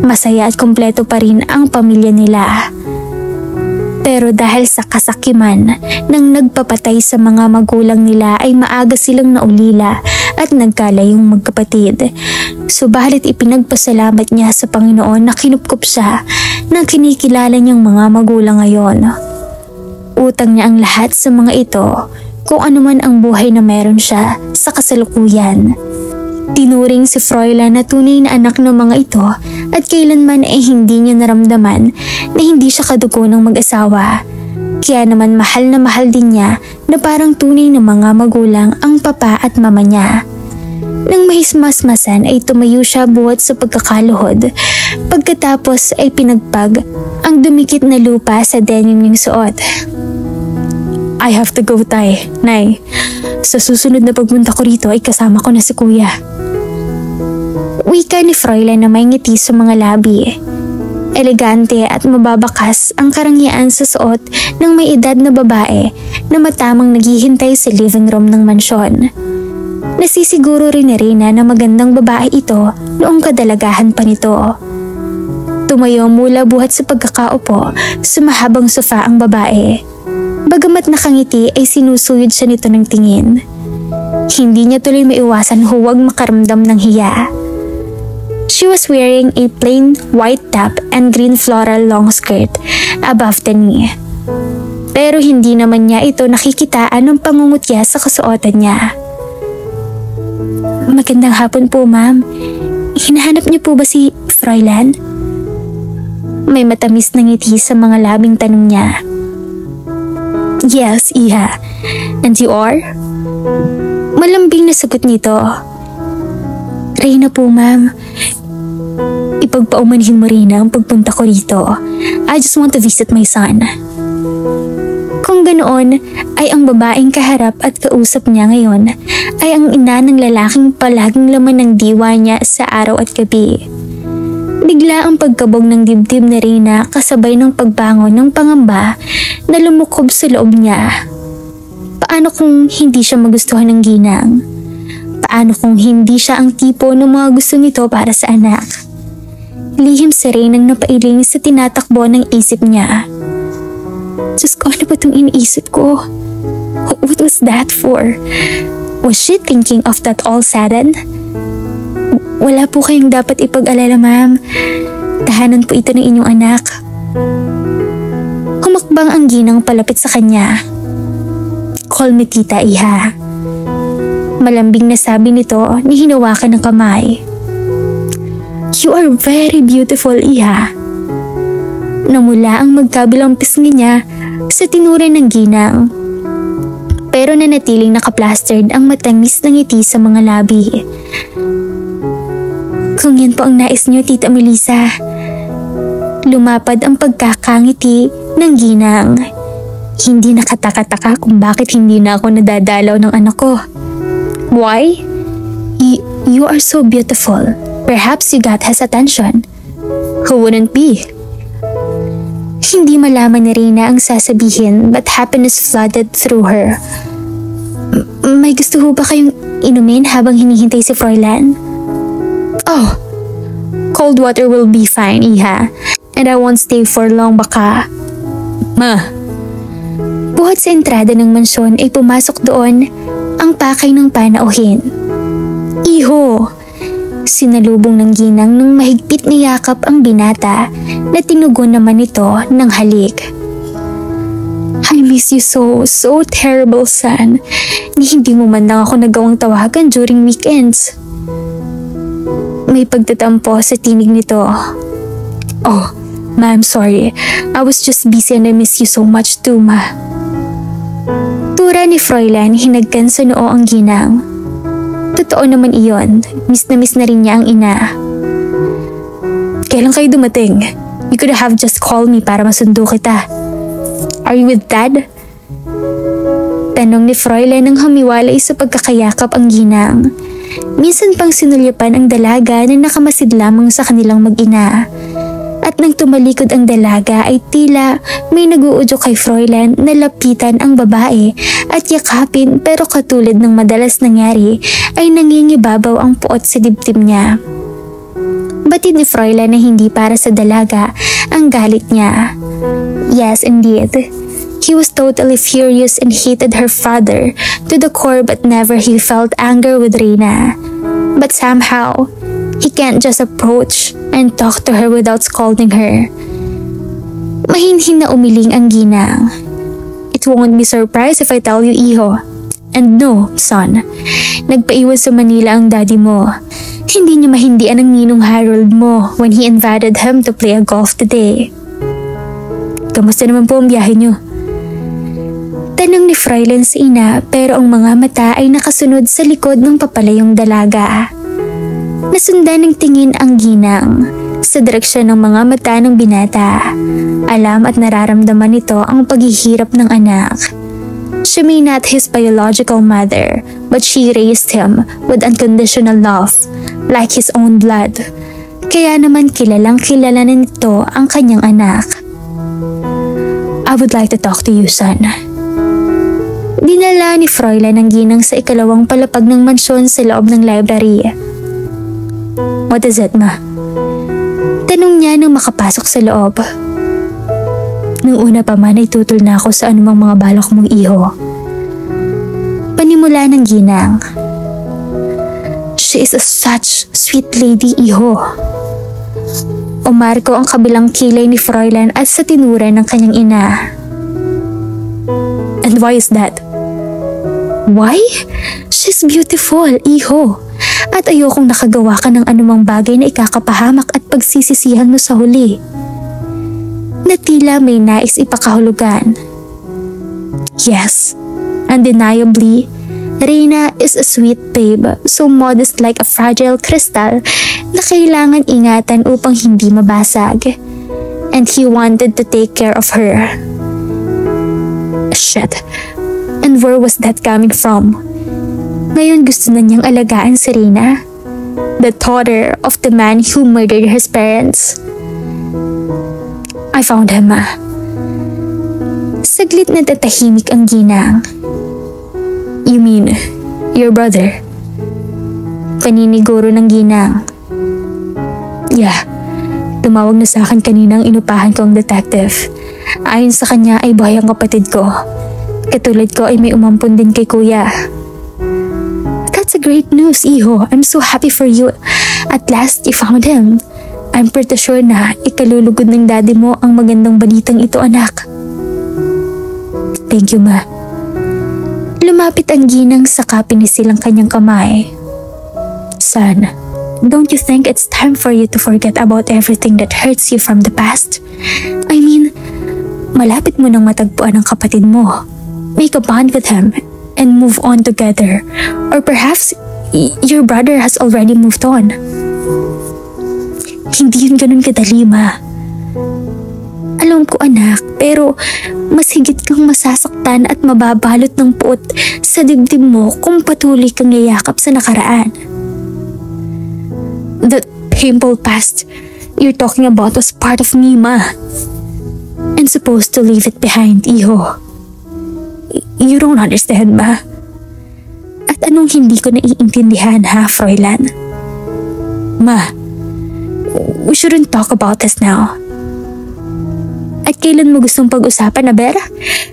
Masaya at kompleto pa rin ang pamilya nila. Pero dahil sa kasakiman ng nagpapatay sa mga magulang nila ay maaga silang naulila at nagkalayong magkapatid. Subalit ipinagpasalamat niya sa Panginoon na kinupkup siya ng kinikilala niyang mga magulang ngayon. Utang niya ang lahat sa mga ito kung anuman ang buhay na meron siya sa kasalukuyan. Tinuring si Froilan na tunay na anak ng mga ito at kailanman ay hindi niya naramdaman na hindi siya kadugo ng mag-asawa. Kaya naman mahal na mahal din niya na parang tunay na mga magulang ang papa at mama niya. Nang mahismasmasan ay tumayo siya buhat sa pagkakaluhod. Pagkatapos ay pinagpag ang dumikit na lupa sa denim niyang suot. I have to go, Tay. Nay, sa susunod na pagpunta ko rito ay kasama ko na si Kuya. Wika ni Froilan na may ngiti sa mga labi. Elegante at mababakas ang karangyaan sa suot ng may edad na babae na matamang naghihintay sa living room ng mansyon. Nasisiguro rin ni Reyna na magandang babae ito noong kadalagahan pa nito. Tumayo mula buhat sa pagkakaupo sa mahabang sofa ang babae. Bagamat nakangiti ay sinusuyod siya nito ng tingin. Hindi niya tuloy maiwasan huwag makaramdam ng hiya. She was wearing a plain white top and green floral long skirt above the knee. Pero hindi naman niya ito nakikitaan ng pangungutya sa kasuotan niya. Magandang hapon po, ma'am. Hinahanap niyo po ba si Froilan? May matamis na ngiti sa mga labing tanong niya. Yes, Iha. And you are? Malambing na sagot nito. Reyna po, ma'am. Ipagpaumanhin mo rin ang pagpunta ko rito. I just want to visit my son. Kung ganoon, ay ang babaeng kaharap at kausap niya ngayon ay ang ina ng lalaking palaging laman ng diwa niya sa araw at gabi. Bigla ang pagkabog ng dibdib na Reyna kasabay ng pagbangon ng pangamba na lumukob sa loob niya. Paano kung hindi siya magustuhan ng ginang? Paano kung hindi siya ang tipo ng mga gusto nito para sa anak? Lihim si Reynang napailing sa tinatakbo ng isip niya. Diyos ko, ano ba itong iniisip ko? What was that for? Was she thinking of that all sudden? Wala po kayong dapat ipag-alala, ma'am. Tahanan po ito ng inyong anak. Humakbang ang ginang palapit sa kanya. Call me tita, Iha. Malambing na sabi nito ni hinawakan ng kamay. You are very beautiful, Iha. Namula ang magkabilang pisngi niya sa tinuran ng ginang. Pero nanatiling nakaplastered ang matamis na ngiti sa mga labi. Kung yan po ang nais niyo, Tita Melissa. Lumapad ang pagkakangiti ng ginang. Hindi nakataka-taka kung bakit hindi na ako nadadalaw ng anak ko. Why? You are so beautiful. Perhaps you got his attention. Who wouldn't be? Hindi malaman ni Reyna ang sasabihin but happiness flooded through her. May gusto ho ba kayong inumin habang hinihintay si Froilan? Oh, cold water will be fine, Iha. And I won't stay for long baka. Ma. Buhat sa entrada ng mansyon ay pumasok doon ang pakay ng panauhin. Iho! Sinalubong ng ginang nung mahigpit ni yakap ang binata na tinugon naman ito ng halik. I miss you so terrible, son. Hindi mo man lang ako nagawang tawagan during weekends. May pagtatampo sa tinig nito. Oh, ma, I'm sorry. I was just busy and I miss you so much too, ma. Tura ni Froilan hinagkan sa noo ang ginang. Totoo naman iyon, miss na rin niya ang ina. Kailan kayo dumating? You could have just called me para masundo kita. Are you with Dad? Tanong ni Froilan nang humiwalay sa pagkakayakap ang ginang. Minsan pang sinulyapan ang dalaga na nakamasid lamang sa kanilang mag-ina. At nang tumalikod ang dalaga ay tila may nag-uudyok kay Froilan na lapitan ang babae at yakapin, pero katulad ng madalas nangyari ay nangingibabaw ang puot sa dibdib niya. Batid ni Froilan na hindi para sa dalaga ang galit niya. Yes, indeed. He was totally furious and hated her father to the core, but never he felt anger with Reyna. But somehow, he can't just approach and talk to her without scolding her. Mahinhin na umiling ang ginang. It won't be surprised if I tell you, Iho. And no, son. Nagpaiwan sa Manila ang daddy mo. Hindi niya mahindian ang ninong Harold mo when he invited him to play a golf today. Kamusta naman po ang biyahe niyo? Tanong ni Froilan sa ina, pero ang mga mata ay nakasunod sa likod ng papalayong dalaga. Nasundan ng tingin ang ginang sa direksyon ng mga mata ng binata. Alam at nararamdaman nito ang paghihirap ng anak. She may not his biological mother, but she raised him with unconditional love, like his own blood. Kaya naman kilalang kilala na nito ang kanyang anak. I would like to talk to you, son. Dinala ni Fräulein ang ginang sa ikalawang palapag ng mansyon sa loob ng library. What is it, ma? Tanong niya nang makapasok sa loob. Nung una pa man ay tutol na ako sa anumang mga balak mong iho. Panimula ng ginang. She is such sweet lady, iho. Umarko ang kabilang kilay ni Fräulein at sa tinura ng kanyang ina. And why is that? Why? She's beautiful, iho. At ayokong nakagawa ka ng anumang bagay na ikakapahamak at pagsisisihan mo sa huli. Na tila may nais ipakahulugan. Yes, undeniably, Reina is a sweet babe, so modest like a fragile crystal na kailangan ingatan upang hindi mabasag. And he wanted to take care of her. Shit. And where was that coming from? Ngayon gusto na niyang alagaan si Reina, the daughter of the man who murdered his parents. I found him, ma. Saglit na tatahimik ang ginang. You mean, your brother? Paniniguro ng ginang. Yeah, tumawag na sa akin kaninang inupahan ko ang detective. Ayon sa kanya ay buhay ang kapatid ko. Katulad ko ay may umampun din kay kuya. That's a great news, iho. I'm so happy for you. At last, you found him. I'm pretty sure na ikalulugod ng daddy mo ang magandang balitang ito, anak. Thank you, ma. Lumapit ang ginang sa kapinisil ang kanyang kamay. Son, don't you think it's time for you to forget about everything that hurts you from the past? I mean, malapit mo nang matagpuan ang kapatid mo. Make a bond with him and move on together. Or perhaps, your brother has already moved on. Hindi yun ganun kadali, ma. Alam ko, anak, pero mas higit kang masasaktan at mababalot ng puot sa dibdib mo kung patuloy kang yayakap sa nakaraan. The painful past you're talking about was part of me, ma. And supposed to leave it behind, iho. You don't understand, ma. At anong hindi ko naiintindihan, ha, Fräulein? Ma, we shouldn't talk about this now. At kailan mo gustong pag-usapan, Aber?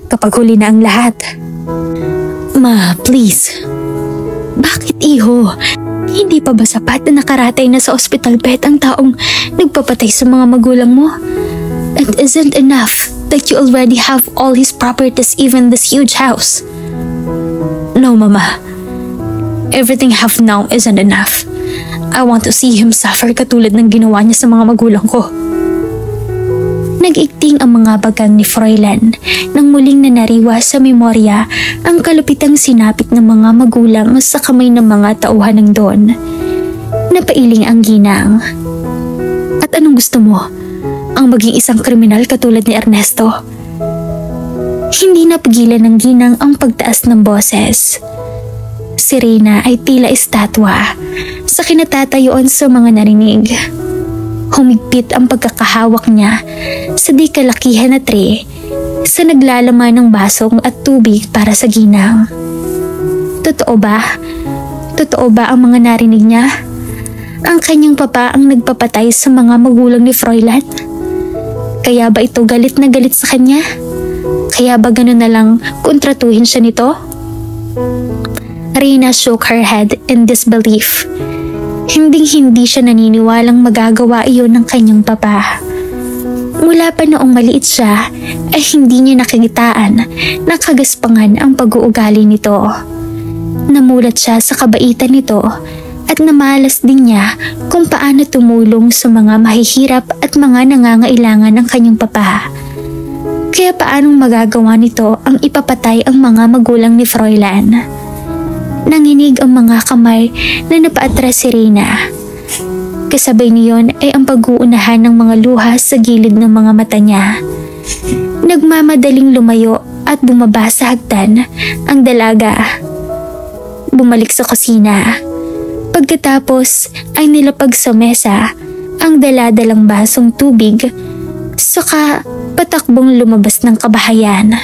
Kapag huli na ang lahat. Ma, please. Bakit, iho? Hindi pa ba sapat na nakaratay na sa ospital bed ang taong nagpapatay sa mga magulang mo? And isn't enough that you already have all his properties, even this huge house? No, Mama. Everything I have now isn't enough. I want to see him suffer katulad ng ginawa niya sa mga magulang ko. Nag-ikting ang mga bagang ni Fräulein nang muling nanariwa sa memorya ang kalupitang sinapit ng mga magulang sa kamay ng mga tauhan ng Don. Napailing ang ginang. At anong gusto mo? Ang maging isang kriminal katulad ni Ernesto? Hindi napigilan ng ginang ang pagtaas ng boses. Si Reina ay tila estatwa sa kinatatayuan sa mga narinig. Humigpit ang pagkakahawak niya sa di kalakihan na tray sa naglalaman ng basong at tubig para sa ginang. Totoo ba? Totoo ba ang mga narinig niya? Ang kanyang papa ang nagpapatay sa mga magulang ni Fräulein? Kaya ba ito galit na galit sa kanya? Kaya ba gano'n na lang kontratuhin siya nito? Reina shook her head in disbelief. Hinding-hindi siya naniniwalang magagawa iyon ng kanyang papa. Mula pa noong maliit siya ay hindi niya nakikitaan na kagaspangan ang pag-uugali nito. Namulat siya sa kabaitan nito at namalas din niya kung paano tumulong sa mga mahihirap at mga nangangailangan ng kanyang papa. Kaya paanong magagawa nito ang ipapatay ang mga magulang ni Fräulein? Nanginig ang mga kamay na napaatras si Reina. Kasabay niyon ay ang pag-uunahan ng mga luha sa gilid ng mga mata niya. Nagmamadaling lumayo at bumaba sa hagdan ang dalaga. Bumalik sa kusina. Pagkatapos ay nilapag sa mesa ang daladalang basong tubig, saka patakbong lumabas ng kabahayan.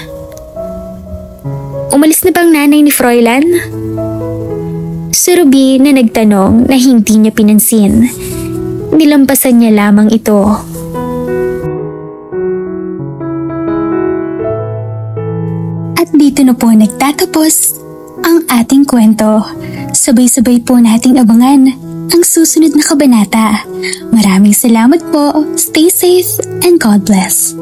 Umalis na bang nanay ni Froilan? Si Ruby na nagtanong na hindi niya pinansin. Nilampasan niya lamang ito. At dito na po nagtatapos ang ating kwento. Sabay-sabay po nating abangan ang susunod na kabanata. Maraming salamat po. Stay safe and God bless.